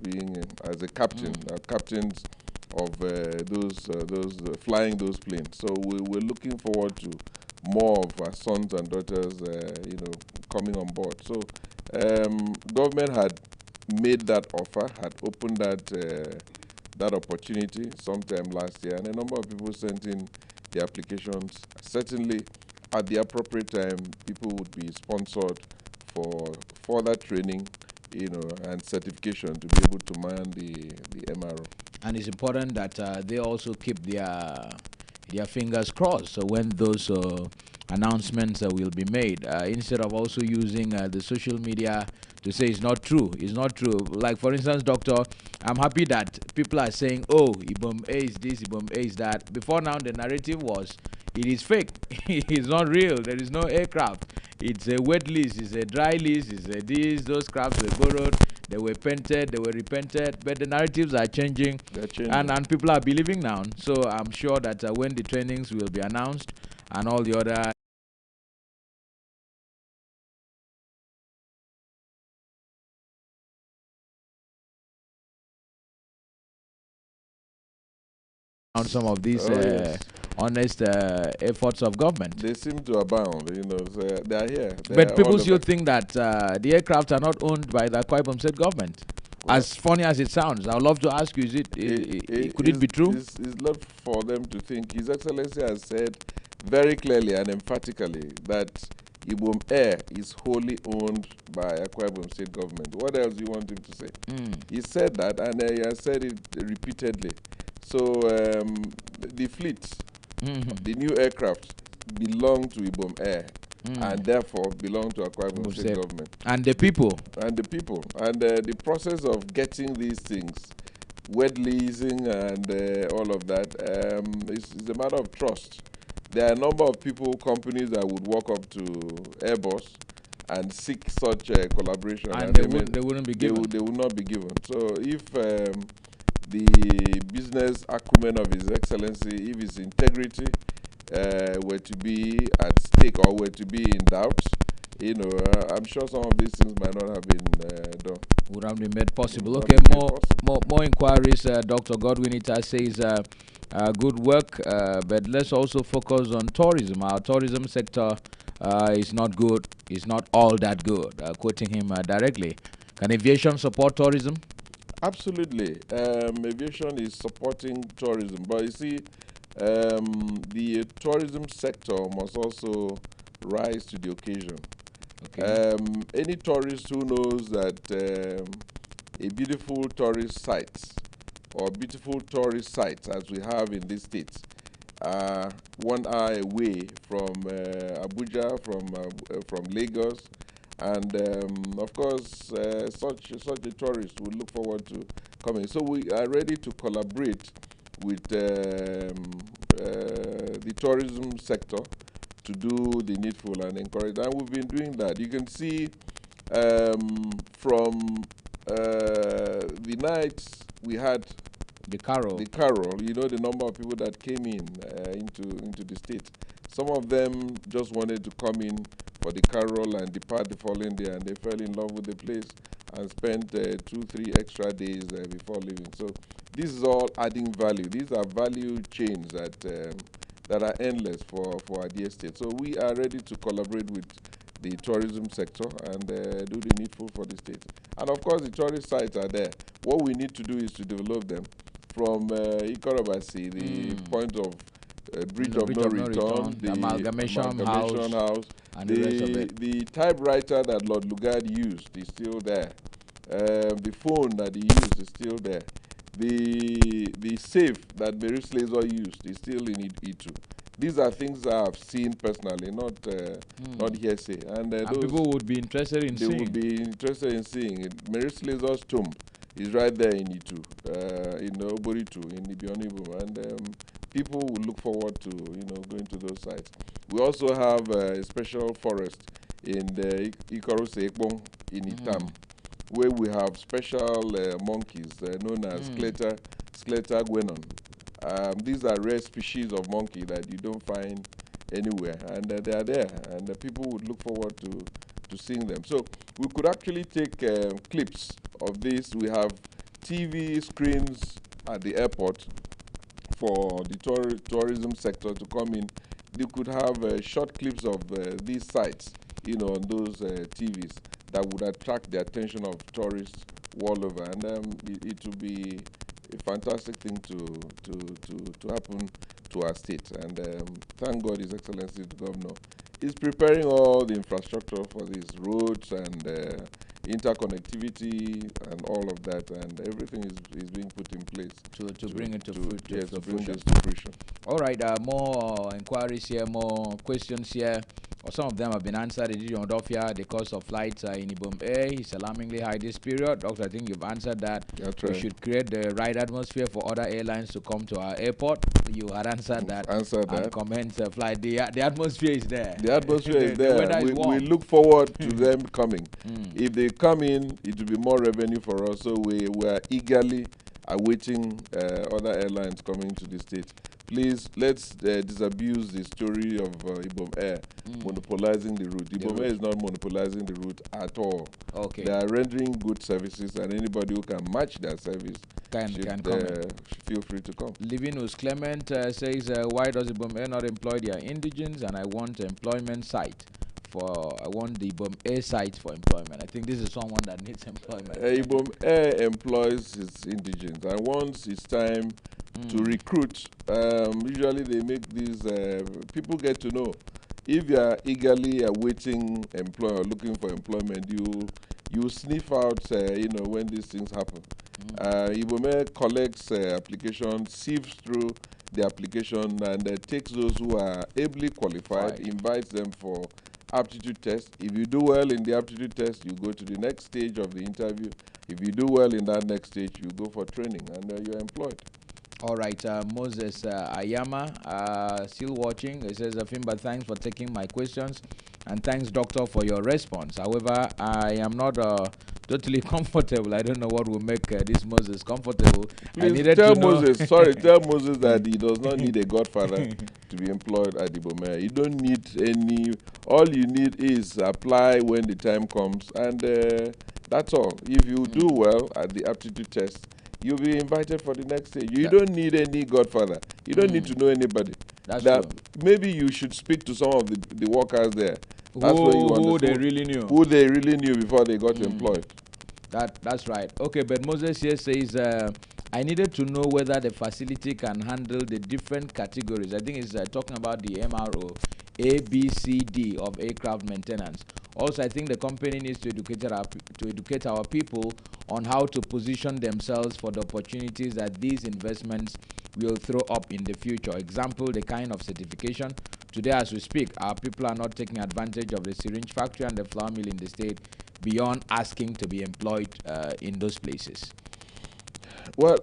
being as a captain, captains of those flying those planes. So we're looking forward to more of our sons and daughters, coming on board. So government had made that offer, had opened that opportunity sometime last year, and a number of people sent in the applications. Certainly, at the appropriate time, people would be sponsored for further training, and certification to be able to man the MRO. And it's important that they also keep their fingers crossed. So when those announcements will be made, instead of also using the social media to say it's not true. It's not true. Like, for instance, Doctor, I'm happy that people are saying, oh, Ibom A is this, Ibom A is that. Before now, the narrative was, it is fake. It's not real. There is no aircraft. It's a wet lease. It's a dry lease. It's a this. Those crafts were borrowed. They were painted. They were repainted. But the narratives are changing. They're changing. And people are believing now. So I'm sure that when the trainings will be announced and all the other on some of these honest efforts of government. They seem to abound, so they are here. But people still think that the aircraft are not owned by the Akwa Ibom State government. Well, as funny as it sounds, I would love to ask you, could it be true? It's not for them to think. His Excellency has said very clearly and emphatically that Ibom Air is wholly owned by Akwa Ibom State government. What else do you want him to say? He said that, and he has said it repeatedly. So the fleet, the new aircraft, belong to Ibom Air, and therefore belong to Akwa Ibom State government. And the people. And the people. And the process of getting these things, wet leasing and all of that, is a matter of trust. There are a number of people, companies that would walk up to Airbus and seek such collaboration. And they wouldn't be given. They would not be given. So if the business acumen of His Excellency, if his integrity were to be at stake or were to be in doubt, you know, I'm sure some of these things might not have been done. Would have been made possible. Okay, more inquiries. Dr. Godwin Ita says, good work, but let's also focus on tourism. Our tourism sector is not good. It's not all that good. Quoting him directly. Can aviation support tourism? Absolutely. Aviation is supporting tourism. But you see, the tourism sector must also rise to the occasion. Okay. Any tourist who knows that a beautiful tourist site or beautiful tourist sites as we have in this state are 1 hour away from Abuja, from Lagos, and of course such a tourist will look forward to coming. So we are ready to collaborate with the tourism sector to do the needful and encourage, and we've been doing that. You can see from the nights we had the carol, you know, the number of people that came in into the state. Some of them just wanted to come in for the carol and depart the following day, and they fell in love with the place and spent 2-3 extra days before leaving. So this is all adding value. These are value chains that are endless for our dear state. So we are ready to collaborate with the tourism sector and do the needful for the state. And of course, the tourist sites are there. What we need to do is to develop them from Ikorobasi, the point of bridge of no return, the amalgamation house, and the rest of it. The typewriter that Lord Lugard used is still there. The phone that he used is still there. The safe that Mary Slazer used is still in Itu. These are things I have seen personally, not hearsay. And people would be interested in seeing. They would be interested in seeing it. Mary Slazer's tomb is right there in Itu, in Oboritu, in Ibom, and people will look forward to going to those sites. We also have a special forest in the Ikorose Ibom in Itam, where we have special monkeys known as Scleta guenon. These are rare species of monkey that you don't find anywhere, and they are there, and people would look forward to seeing them. So we could actually take clips of this. We have TV screens at the airport for the tourism sector to come in. They could have short clips of these sites, on those TVs that would attract the attention of tourists all over, and it would be a fantastic thing to happen to our state. And thank God His Excellency the Governor is preparing all the infrastructure for these roads and interconnectivity and all of that, and everything is being put in place to bring it to fruition. To bring this to fruition. All right, more inquiries here, more questions here. Some of them have been answered. The cost of flights in Ibom Air is alarmingly high this period. Doctor, I think you've answered that. That's we right. should create the right atmosphere for other airlines to come to our airport. You had answered that. And comments flight. The atmosphere is there. The atmosphere is there. The weather is warm. We look forward to them coming. If they come in, it will be more revenue for us. So we are eagerly awaiting other airlines coming to the state. Please, let's disabuse the story of Ibom Air monopolizing the route. Ibom Air is not monopolizing the route at all. Okay. They are rendering good services, and anybody who can match their service can come feel free to come. Livinus Clement says, why does Ibom Air not employ their indigents? And I want employment site. I want the Ibom Air site for employment. I think this is someone that needs employment. Ibom Air employs its indigents, and once it's time to recruit, usually they make these, people get to know if you are eagerly awaiting employer or looking for employment, you sniff out, when these things happen. Ibom collects applications, sifts through the application, and takes those who are ably qualified, invites them for aptitude test. If you do well in the aptitude test, you go to the next stage of the interview. If you do well in that next stage, you go for training, and you're employed. All right, Moses Ayama, still watching. He says, Afimba, thanks for taking my questions, and thanks, doctor, for your response. However, I am not totally comfortable. I don't know what will make this Moses comfortable. Please tell Moses, tell Moses that he does not need a godfather to be employed at Ibom. You don't need any, all you need is apply when the time comes, and that's all. If you do well at the aptitude test, you'll be invited for the next stage. You don't need any godfather. You don't need to know anybody. That's true. Maybe you should speak to some of the workers there. That's where you who they really knew. Who they really knew before they got employed. That's right. Okay, but Moses here says, I needed to know whether the facility can handle the different categories. I think it's talking about the MRO, A, B, C, D of aircraft maintenance. Also, I think the company needs to educate our people on how to position themselves for the opportunities that these investments will throw up in the future. Example, the kind of certification. Today, as we speak, our people are not taking advantage of the syringe factory and the flour mill in the state beyond asking to be employed in those places. Well,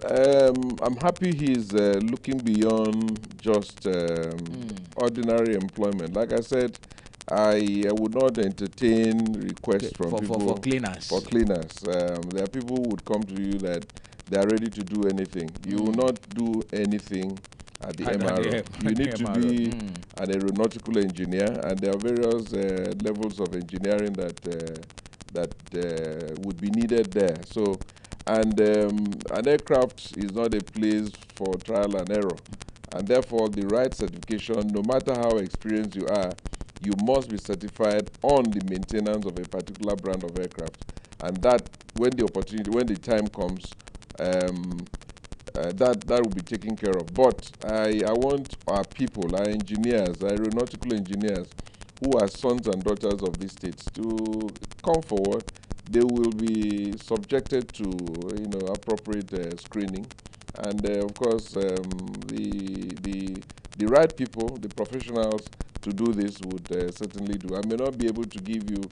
I'm happy he's looking beyond just ordinary employment. Like I said, I would not entertain requests from people for cleaners. For cleaners, there are people who would come to you that they are ready to do anything. You will not do anything at the MRO. You need to be an aeronautical engineer, and there are various levels of engineering that would be needed there. So, and an aircraft is not a place for trial and error, and therefore the right certification, no matter how experienced you are, you must be certified on the maintenance of a particular brand of aircraft, and that when the time comes, that will be taken care of. But I want our people, our engineers, our aeronautical engineers, who are sons and daughters of these states, to come forward. They will be subjected to appropriate screening, and of course the right people, the professionals to do this would certainly do. I may not be able to give you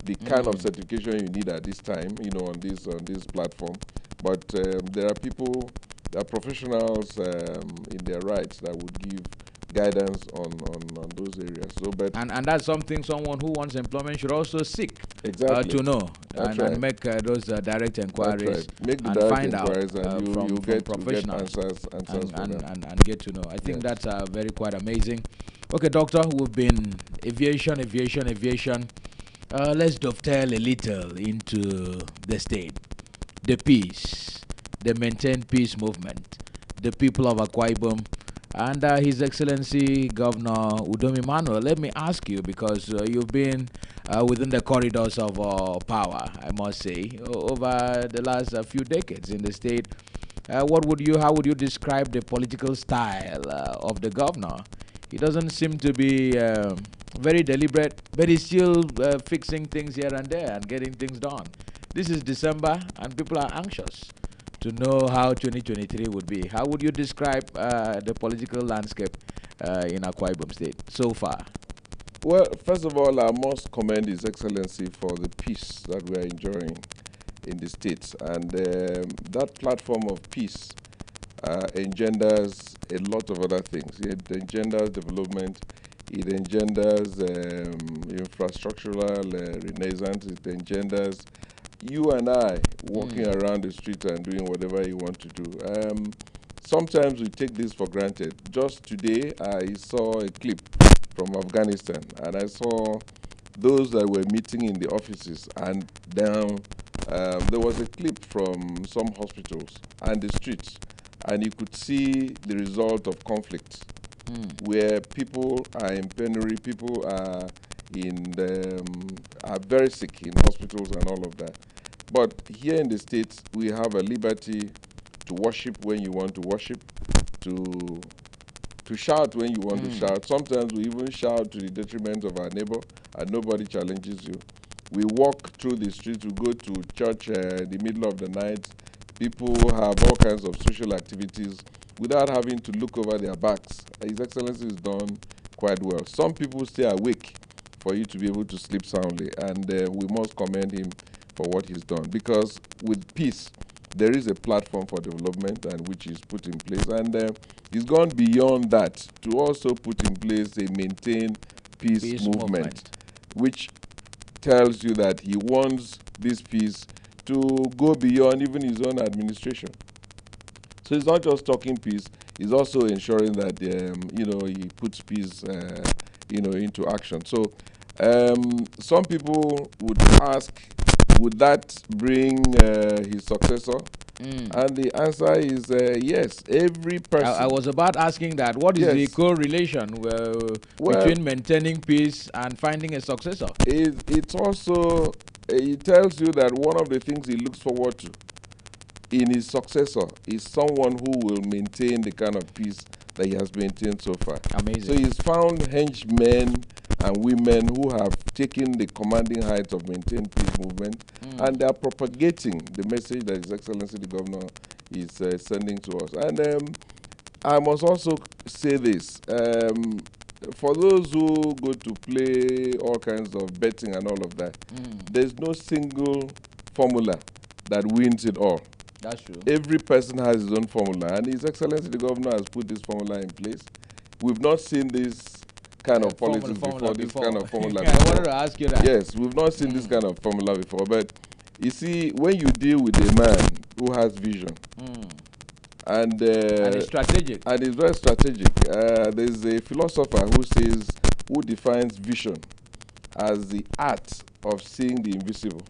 the kind of certification you need at this time, on this platform, but there are people, there are professionals in their rights that would give guidance on those areas. So, but and that's something someone who wants employment should also seek to know and make those direct inquiries. That's right. Make the and direct find inquiries, out and from get professionals answers and get to know. I think that's very quite amazing. Okay, doctor, we've been aviation. Let's dovetail a little into the state, the peace, the maintained peace movement, the people of Akwa Ibom, and His Excellency Governor Udom Emmanuel. Let me ask you, because you've been within the corridors of power, I must say, over the last few decades in the state. How would you describe the political style of the governor? He doesn't seem to be very deliberate, but he's still fixing things here and there and getting things done. This is December, and people are anxious to know how 2023 would be. How would you describe the political landscape in Akwa Ibom State so far? Well, first of all, I must commend His Excellency for the peace that we are enjoying in the states. And that platform of peace engenders a lot of other things. It engenders development, it engenders infrastructural renaissance, it engenders you and I walking around the street and doing whatever you want to do. Sometimes we take this for granted. Just today, I saw a clip from Afghanistan, and I saw those that were meeting in the offices, and down there was a clip from some hospitals and the streets, and you could see the result of conflict, where people are in penury, people are are very sick in hospitals and all of that. But here in the States, we have a liberty to worship when you want to worship, to to shout when you want to shout. Sometimes we even shout to the detriment of our neighbor, and nobody challenges you. We walk through the streets, we go to church in the middle of the night. People have all kinds of social activities without having to look over their backs. His Excellency is done quite well. Some people stay awake for you to be able to sleep soundly, and we must commend him for what he's done, because with peace there is a platform for development, and which is put in place, and he's gone beyond that to also put in place a maintain peace movement, which tells you that he wants this peace to go beyond even his own administration. So it's not just talking peace; he's also ensuring that he puts peace into action. So some people would ask, would that bring his successor? And the answer is yes. Every person. I was about asking that. What is the correlation between maintaining peace and finding a successor? It's also, it tells you that one of the things he looks forward to in his successor is someone who will maintain the kind of peace that he has maintained so far. Amazing. So he's found henchmen and women who have taken the commanding heights of maintain peace movement, and they are propagating the message that His Excellency the Governor is sending to us. And I must also say this, for those who go to play all kinds of betting and all of that, there's no single formula that wins it all. That's true. Every person has his own formula, and His Excellency the Governor has put this formula in place. We've not seen this kind of politics before, this kind of formula before. I wanted to ask you that. Yes, we've not seen this kind of formula before, but you see, when you deal with a man who has vision, and it's strategic. And it's very strategic. There's a philosopher who defines vision as the art of seeing the invisible.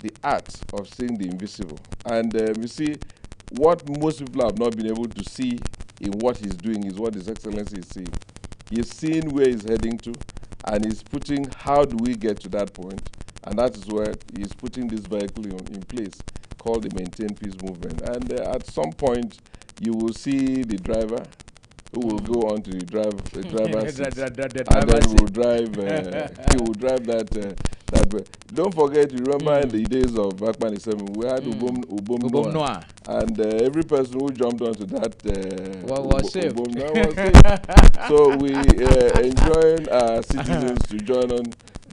The art of seeing the invisible. And you see, what most people have not been able to see in what he's doing is what His Excellency is seeing. He's seeing where he's heading to, and he's putting, how do we get to that point? And that is where he's putting this vehicle in place called the Maintain Peace Movement. And at some point, you will see the driver who will go on to the driver's seat, and then will drive. He will drive that. Don't forget, you remember in the days of Bakman 7, we had Ibom Noah, and every person who jumped onto that was saved. So we enjoin our citizens to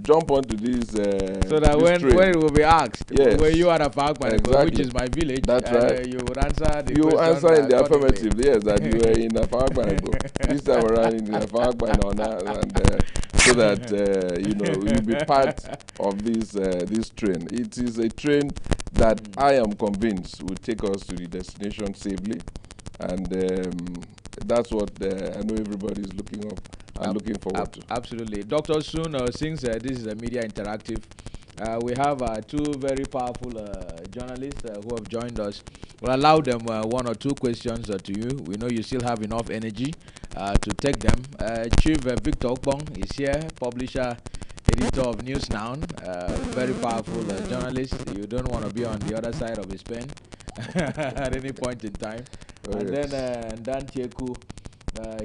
jump onto these so that when it will be asked, where you are at Bakman, which is my village, that's right. You would answer the you question. Answer in the affirmative, yes, that you were in Bakman. This time around in Bakman or not, and so that you'll be part of this train. It is a train that I am convinced will take us to the destination safely, and that's what I know everybody is looking forward to. Absolutely. Dr. Soon, since this is a media interactive, we have two very powerful journalists who have joined us. We'll allow them one or two questions to you. We know you still have enough energy to take them. Chief Victor Okpong is here, publisher, editor of News Now, very powerful journalist. You don't want to be on the other side of his pen at any point in time. And then Dan Tieku,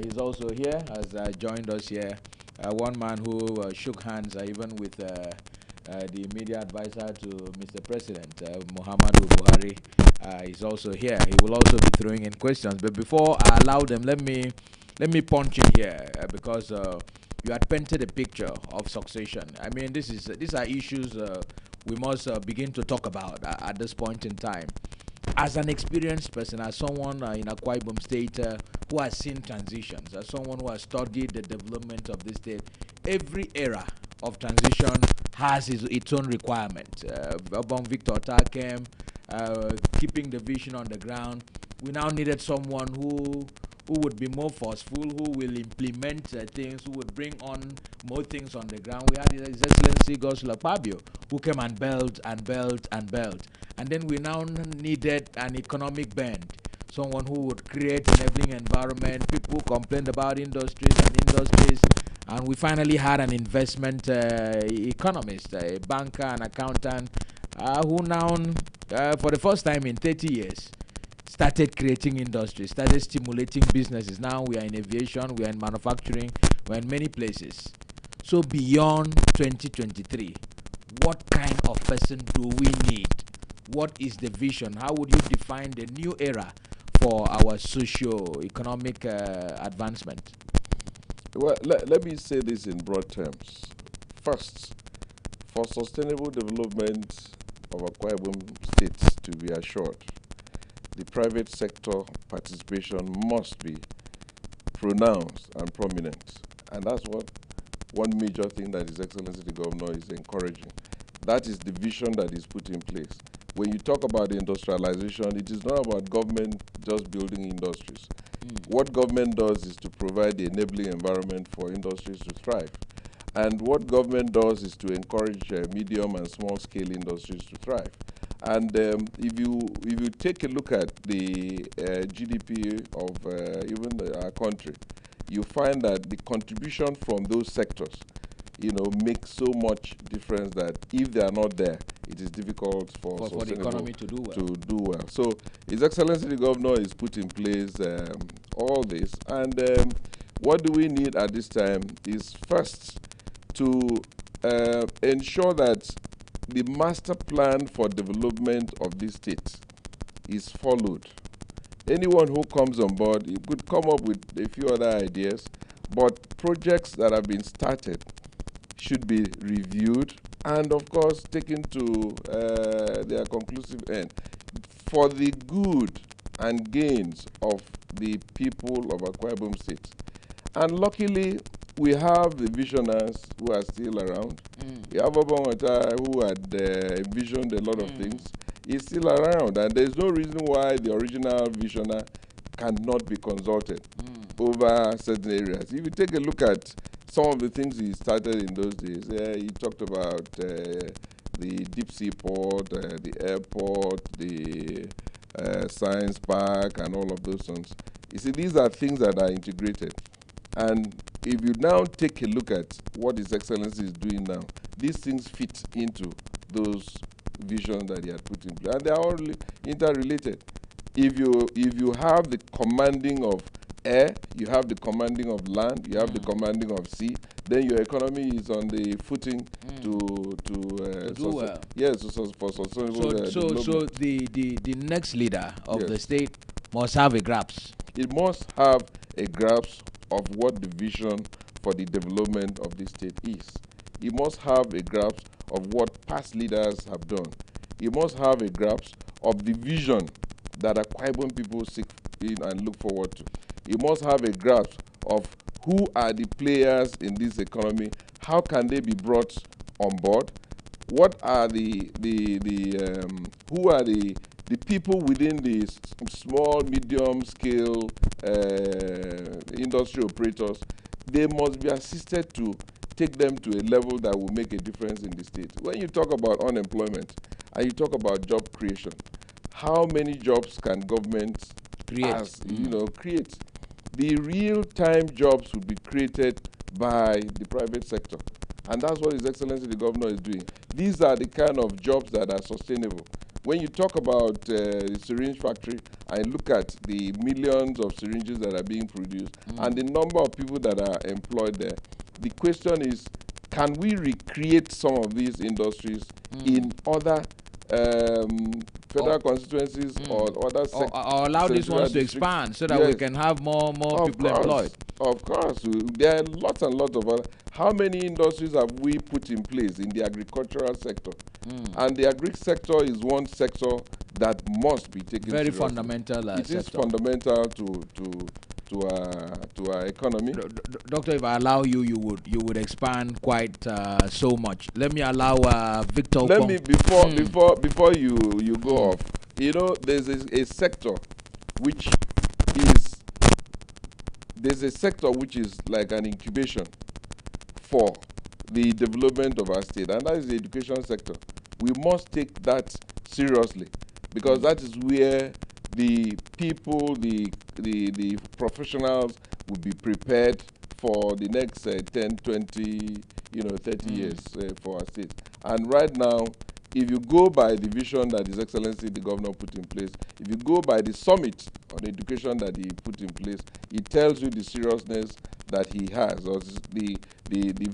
he's also here, has joined us here. One man who shook hands even with the media advisor to Mr. President, Muhammadu Buhari, is also here. He will also be throwing in questions. But before I allow them, let me punch in here because you had painted a picture of succession. I mean, these are issues we must begin to talk about at this point in time. As an experienced person, as someone in Akwa Ibom State who has seen transitions, as someone who has studied the development of this state, every era of transition has its own requirement. Ibom Victor came, keeping the vision on the ground. We now needed someone who would be more forceful, who will implement things, who would bring on more things on the ground. We had His Excellency Gosula Pabio, who came and built and built and built. And then we now needed an economic bend, someone who would create an enabling environment. People complained about industries, and we finally had an investment economist, a banker, an accountant, who now, for the first time in 30 years, started creating industries, started stimulating businesses. Now we are in aviation, we are in manufacturing, we are in many places. So beyond 2023, what kind of person do we need? What is the vision? How would you define the new era for our socio-economic advancement? Well, let me say this in broad terms. First, for sustainable development of Akwa Ibom State to be assured, the private sector participation must be pronounced and prominent. And that's what one major thing that His Excellency the Governor is encouraging. That is the vision that is put in place. When you talk about industrialization, it is not about government just building industries. What government does is to provide the enabling environment for industries to thrive. And what government does is to encourage medium and small scale industries to thrive. And if you take a look at the GDP of even our country, you find that the contribution from those sectors, makes so much difference that if they are not there, it is difficult for the economy to do well. So His Excellency the Governor is put in place all this. And what do we need at this time is first to ensure that the master plan for development of this state is followed. Anyone who comes on board, you could come up with a few other ideas, but projects that have been started should be reviewed and, of course, taken to their conclusive end for the good and gains of the people of Akwa Ibom State. And luckily, we have the visionaries who are still around. We have Obongota who had envisioned a lot of things. He's still around, and there's no reason why the original visionary cannot be consulted over certain areas. If you take a look at some of the things he started in those days, he talked about the deep sea port, the airport, the science park, and all of those things. You see, these are things that are integrated. And if you now take a look at what His Excellency is doing now, these things fit into those visions that he had put in place, and they are all interrelated. If you have the commanding of air, you have the commanding of land, you have the commanding of sea, then your economy is on the footing to do well. Yes, for sustainable development. So the next leader of the state must have a grasp. It must have a grasp of what the vision for the development of this state is. It must have a grasp of what past leaders have done. It must have a grasp of the vision that Akwa Ibom people seek in and look forward to. It must have a grasp of who are the players in this economy, how can they be brought on board, what are who are the people within the small, medium scale industry operators. They must be assisted to take them to a level that will make a difference in the state. When you talk about unemployment and you talk about job creation, how many jobs can government create? The real-time jobs will be created by the private sector. And that's what His Excellency the Governor is doing. These are the kind of jobs that are sustainable. When you talk about the syringe factory and look at the millions of syringes that are being produced and the number of people that are employed there, the question is, can we recreate some of these industries in other federal constituencies or other sectors? Or allow these ones to expand so that we can have more people employed. Of course. There are lots and lots of other. How many industries have we put in place in the agricultural sector? And the agri sector is one sector that must be taken very seriously. Fundamental It is fundamental to our economy. Doctor, if I allow you, you would expand quite so much. Let me allow Victor. Let me before you go off. There's a sector which is like an incubation for the development of our state, and that is the education sector. We must take that seriously because that is where the people, the professionals will be prepared for the next 10, 20, 30 years for our state. And right now, if you go by the vision that His Excellency the Governor put in place, if you go by the summit on education that he put in place, it tells you the seriousness that he has, or the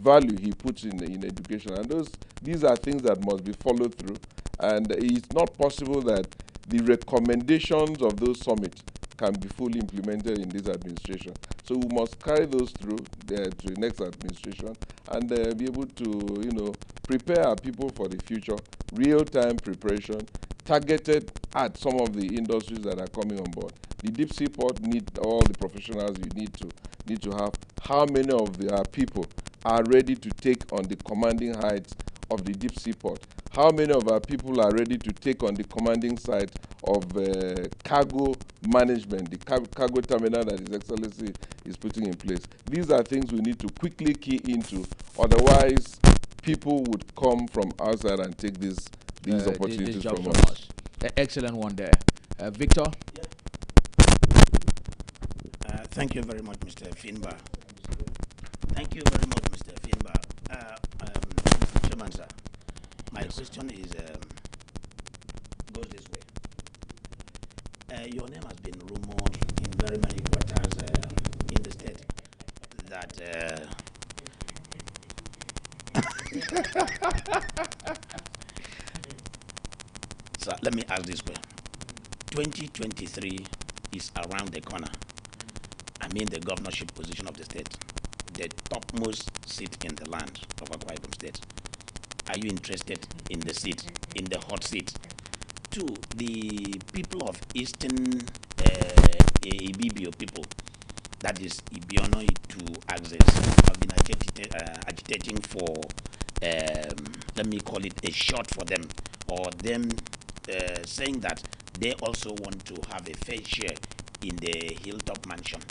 value he puts in education. And these are things that must be followed through. And it's not possible that the recommendations of those summits can be fully implemented in this administration. So we must carry those through to the next administration and be able to, prepare our people for the future, real-time preparation, targeted at some of the industries that are coming on board. The deep sea port need all the professionals you need to have. How many of our people are ready to take on the commanding heights of the deep sea port? How many of our people are ready to take on the commanding side of cargo management, the cargo terminal that His Excellency is putting in place? These are things we need to quickly key into. Otherwise, people would come from outside and take these opportunities from us. Excellent one there. Victor? Yeah. Thank you very much, Mr. Finbar. Thank you very much, Mr. Finbar. Mr. Chairman, sir, my question is goes this way. Your name has been rumored in very many quarters in the state that so let me ask this way. 2023 is around the corner. I mean the governorship position of the state, the topmost seat in the land of Akwa Ibom State. Are you interested in the seat, in the hot seat? Two, the people of Eastern Ibibio people, that is Ibiono to access, have been agitating for, let me call it a shot for them, or them saying that they also want to have a fair share in the Hilltop Mansion.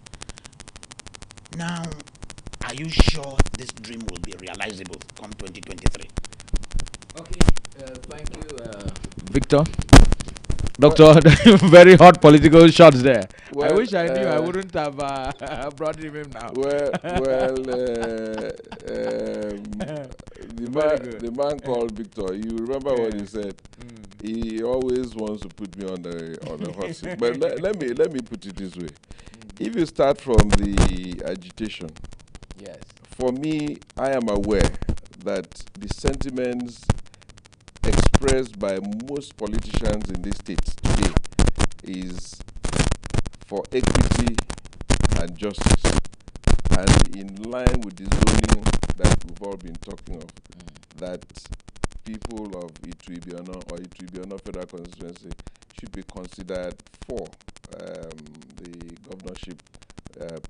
Now, are you sure this dream will be realizable come 2023? Okay, thank you, Victor. Doctor, very hot political shots there. Well, I wish I knew. I wouldn't have brought him in now. The man called Victor. You remember what he said? He always wants to put me on the hot seat. But let me put it this way. If you start from the agitation, Yes. for me, I am aware that the sentiments expressed by most politicians in this state today is for equity and justice, and in line with the zoning that we've all been talking of, that people of Itu-Ibiono or Itu-Ibiono Federal Constituency should be considered for the governorship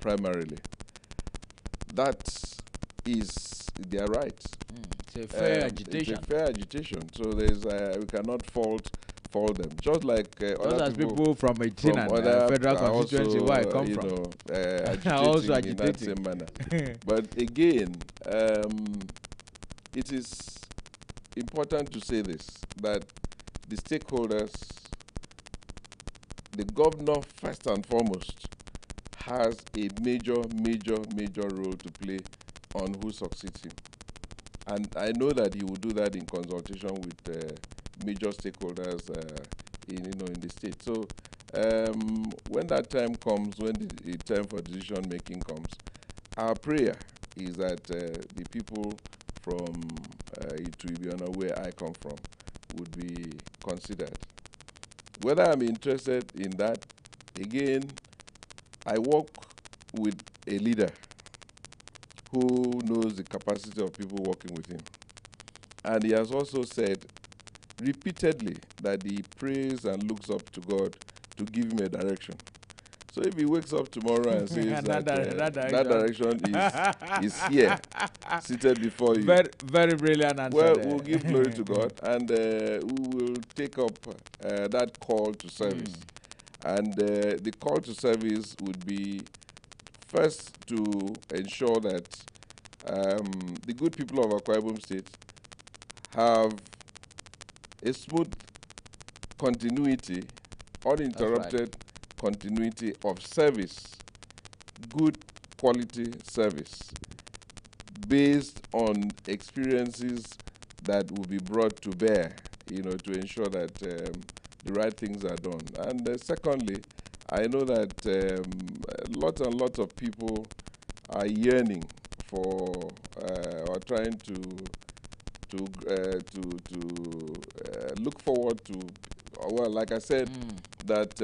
primarily. That is their right. It's a fair agitation. It's a fair agitation. So there's we cannot fault them. Just like other people from other federal constituency also, where I come from. Agitating also in that same manner. But again, it is important to say this, that the stakeholders, the governor first and foremost, has a major role to play on who succeeds him. And I know that he will do that in consultation with major stakeholders in the state. So when that time comes, when the time for decision making comes, our prayer is that the people from Itu-Ibiono, where I come from, would be considered. Whether I'm interested in that, again, I work with a leader who knows the capacity of people working with him. And he has also said repeatedly that he prays and looks up to God to give him a direction. So if he wakes up tomorrow and says that direction is here, seated before you. Very brilliant answer. Well, we'll give glory to God, and we will take up that call to service. And the call to service would be first to ensure that the good people of Akwa Ibom State have a smooth continuity, uninterrupted continuity of service, good quality service, based on experiences that will be brought to bear to ensure that the right things are done. And secondly, I know that lots and lots of people are yearning for or trying to look forward to, well, like I said, that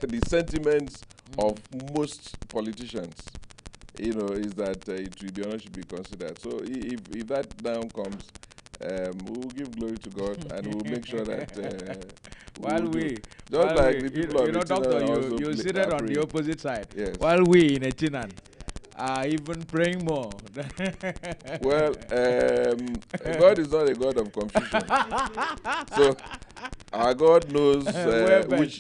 the sentiments of most politicians, is that the honor should be considered. So if that down comes, we will give glory to God and we will make sure that while we, just like the people of Etinan doctor, also you seated on the praying. opposite side. Yes. While we in Etinan are even praying more. Well, God is not a God of confusion. So our God knows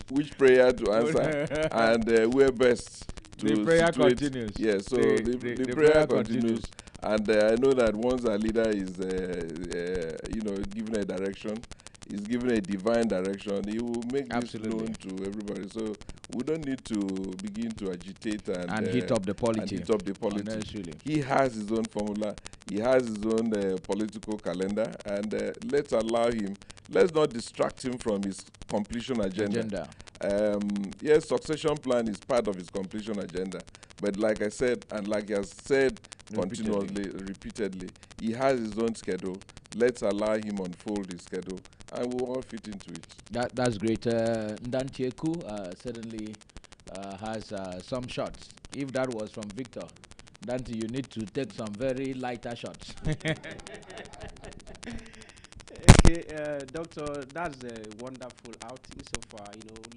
which prayer to answer, and we're best to the prayer situate. continues. Yes, so the prayer continues. And I know that once our leader is, given a direction, is given a divine direction, he will make this known to everybody. So we don't need to begin to agitate and heat up the politics. He has his own formula. He has his own political calendar, and let's allow him. Let's not distract him from his completion agenda. Yes, succession plan is part of his completion agenda. But like I said, and like he has said repeatedly, he has his own schedule. Let's allow him unfold his schedule, and we'll all fit into it. That's great. Ndantieku certainly has some shots. If that was from Victor, Dante, you need to take some very lighter shots. Okay, Doctor, that's a wonderful outing so far,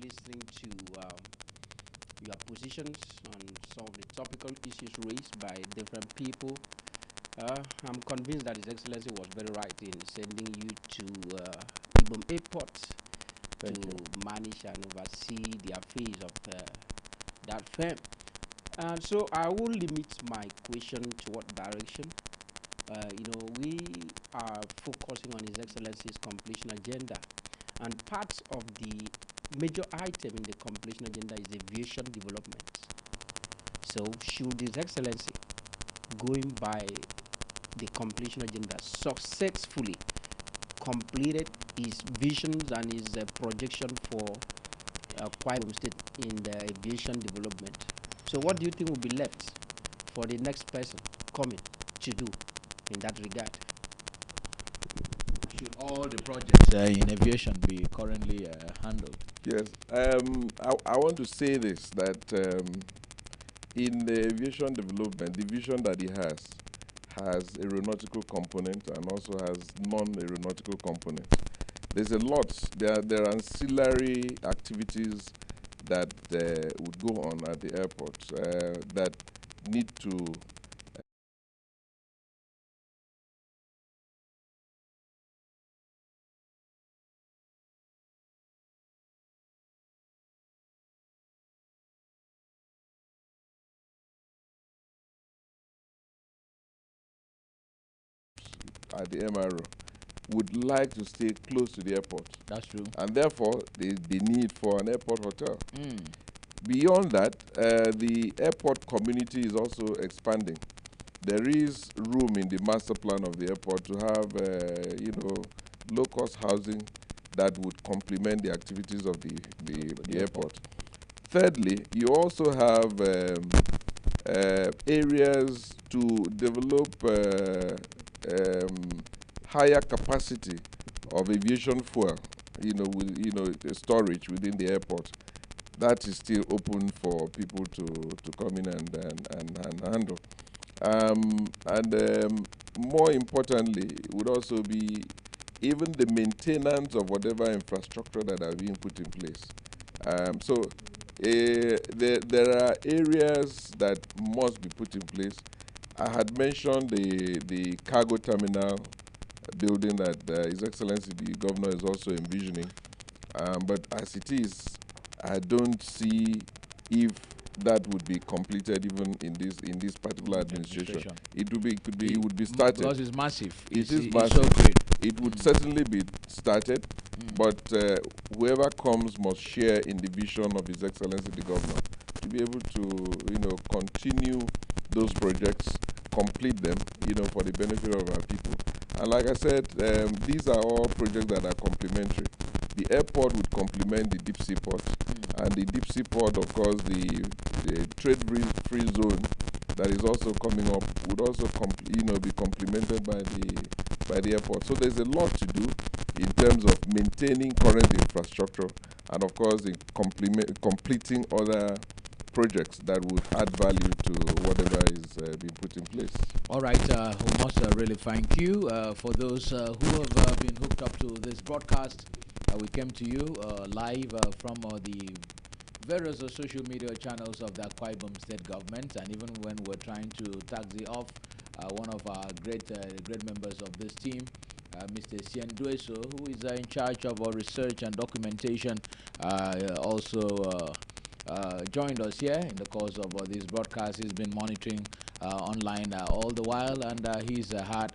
listening to your positions on some of the topical issues raised by different people. I'm convinced that His Excellency was very right in sending you to Ibom Airport to manage and oversee the affairs of that firm. So I will limit my question to what direction. We are focusing on His Excellency's completion agenda, and part of the major item in the completion agenda is aviation development. So should His Excellency, going by the completion agenda, successfully completed his visions and his projection for Ibom State in the aviation development, so what do you think will be left for the next person coming to do in that regard? Should all the projects in aviation be currently handled? Yes, I want to say this, that in the aviation development, the vision that he has aeronautical component and also has non-aeronautical component. There's a lot. There are ancillary activities that would go on at the airport that need to at the MRO would like to stay close to the airport. That's true. And therefore, the need for an airport hotel. Beyond that, the airport community is also expanding. There is room in the master plan of the airport to have, low-cost housing that would complement the activities of the airport. Thirdly, you also have areas to develop higher capacity of aviation fuel, with storage within the airport. That is still open for people to come in and handle. More importantly, would also be even the maintenance of whatever infrastructure that are being put in place. There are areas that must be put in place. I had mentioned the cargo terminal building that His Excellency the Governor is also envisioning. But as it is, I don't see if that would be completed even in this particular administration. It would be started. Because it's massive. It is massive. So great. It would certainly be started, but whoever comes must share in the vision of His Excellency the Governor to be able to continue those projects, complete them, for the benefit of our people. And And like I said, these are all projects that are complementary. The airport would complement the deep sea port, and the deep sea port, of course, the trade-free zone that is also coming up would also be complemented by the airport. So there's a lot to do in terms of maintaining current infrastructure, and of course, in completing other projects that would add value to whatever is being put in place. All right, we must really thank you for those who have been hooked up to this broadcast. We came to you live from the various social media channels of the Akwa Ibom State Government, and even when we're trying to taxi off one of our great members of this team, Mr. Essien, who is in charge of our research and documentation, also joined us here in the course of this broadcast. He's been monitoring online all the while, and he's had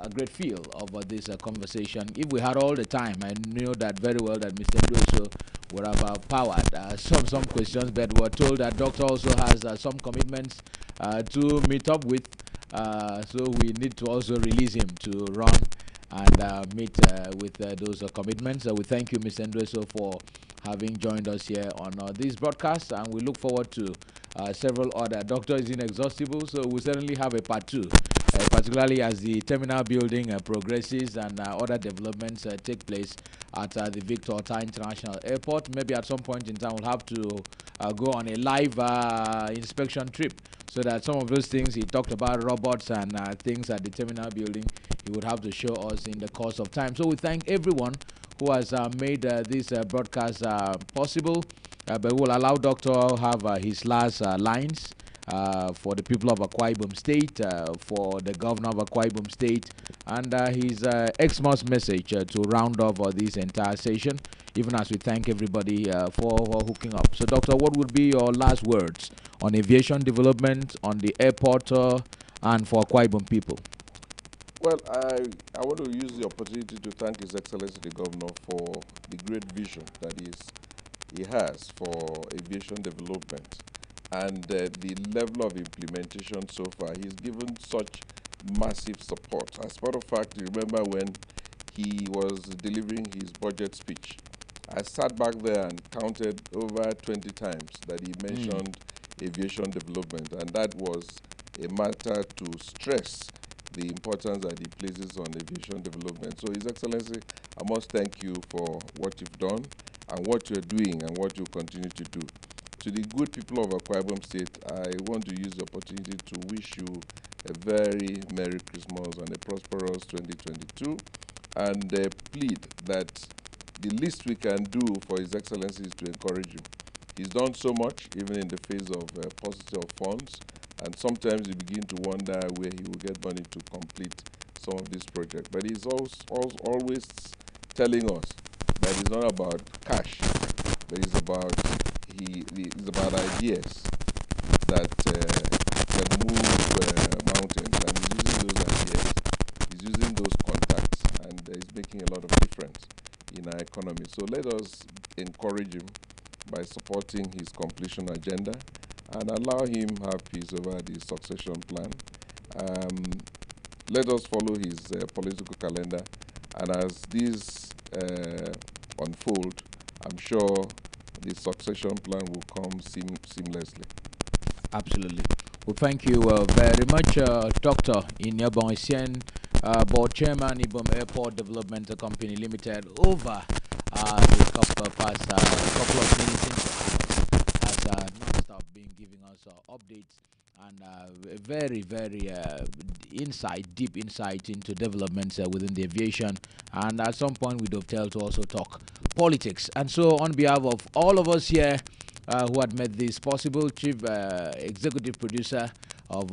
a great feel of this conversation. If we had all the time, I knew that very well that Mr. Ndoso would have powered some questions, but we're told that Doctor also has some commitments to meet up with, so we need to also release him to run and meet with those commitments. We thank you, Mr. Ndoso, for having joined us here on this broadcast, and we look forward to several other. Doctor is inexhaustible, so we certainly have a part two, particularly as the terminal building progresses and other developments take place at the Victor Ota International Airport. Maybe at some point in time we'll have to go on a live inspection trip, so that some of those things he talked about, robots and things at the terminal building, he would have to show us in the course of time. So we thank everyone who has made this broadcast possible, but we'll allow Doctor to have his last lines for the people of Akwa Ibom State, for the governor of Akwa Ibom State, and his Xmas message to round off this entire session, even as we thank everybody for hooking up. So, Doctor, what would be your last words on aviation development, on the airport, and for Akwa Ibom people? Well, I want to use the opportunity to thank His Excellency the Governor for the great vision that he has for aviation development, and the level of implementation so far. He's given such massive support. As a matter of fact, you remember when he was delivering his budget speech, I sat back there and counted over 20 times that he mentioned aviation development, and that was a matter to stress the importance that he places on aviation development. So, His Excellency, I must thank you for what you've done and what you're doing and what you continue to do. To the good people of Akwa Ibom State, I want to use the opportunity to wish you a very Merry Christmas and a prosperous 2022, and plead that the least we can do for His Excellency is to encourage him. He's done so much, even in the face of paucity of funds, and sometimes you begin to wonder where he will get money to complete some of these projects. But he's always telling us that it's not about cash, but it's about ideas that can move mountains, and he's using those ideas, he's using those contacts, and he's making a lot of difference in our economy. So let us encourage him by supporting his completion agenda and allow him have peace over the succession plan. Let us follow his political calendar, and as these unfold, I'm sure the succession plan will come seamlessly. Absolutely. Well, thank you very much, Dr. Iniobong Essien, Board Chairman, Ibom Airport Development Company Limited, over the couple of minutes into as non-stop being giving us updates and a very, very deep insight into developments within the aviation. And at some point, we dovetail to also talk politics. And so, on behalf of all of us here who had made this possible, Chief Executive Producer of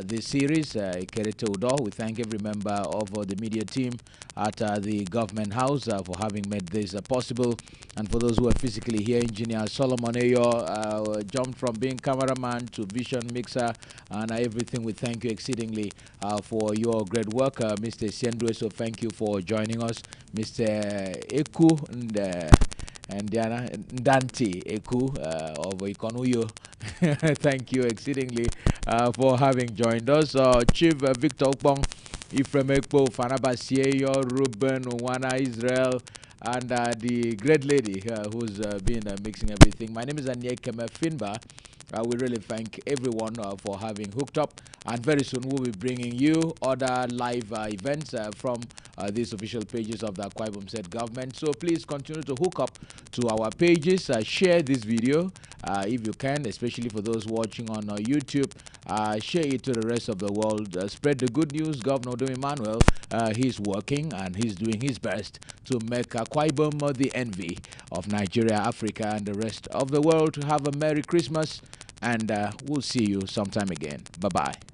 this series, Kerete Udo, we thank every member of the media team at the Government House for having made this possible. And for those who are physically here, Engineer Solomon Ayo jumped from being cameraman to vision mixer and everything. We thank you exceedingly for your great work. Mr. Essien, so thank you for joining us. Mr. Eku and Diana Dante Eku of Ikonuyo, thank you exceedingly for having joined us. Chief Victor Okpong Ephraim Ekpo, Fanabasie, Ruben, Owana, Israel, and the great lady who's been mixing everything. My name is Aniekeme Finba. We really thank everyone for having hooked up, and very soon we'll be bringing you other live events from these official pages of the Akwa Ibom State government. So please continue to hook up to our pages, share this video if you can, especially for those watching on YouTube. Share it to the rest of the world. Spread the good news. Governor Odom Emmanuel, he's working and he's doing his best to make Akwa Ibom the envy of Nigeria, Africa, and the rest of the world. Have a Merry Christmas, and we'll see you sometime again. Bye-bye.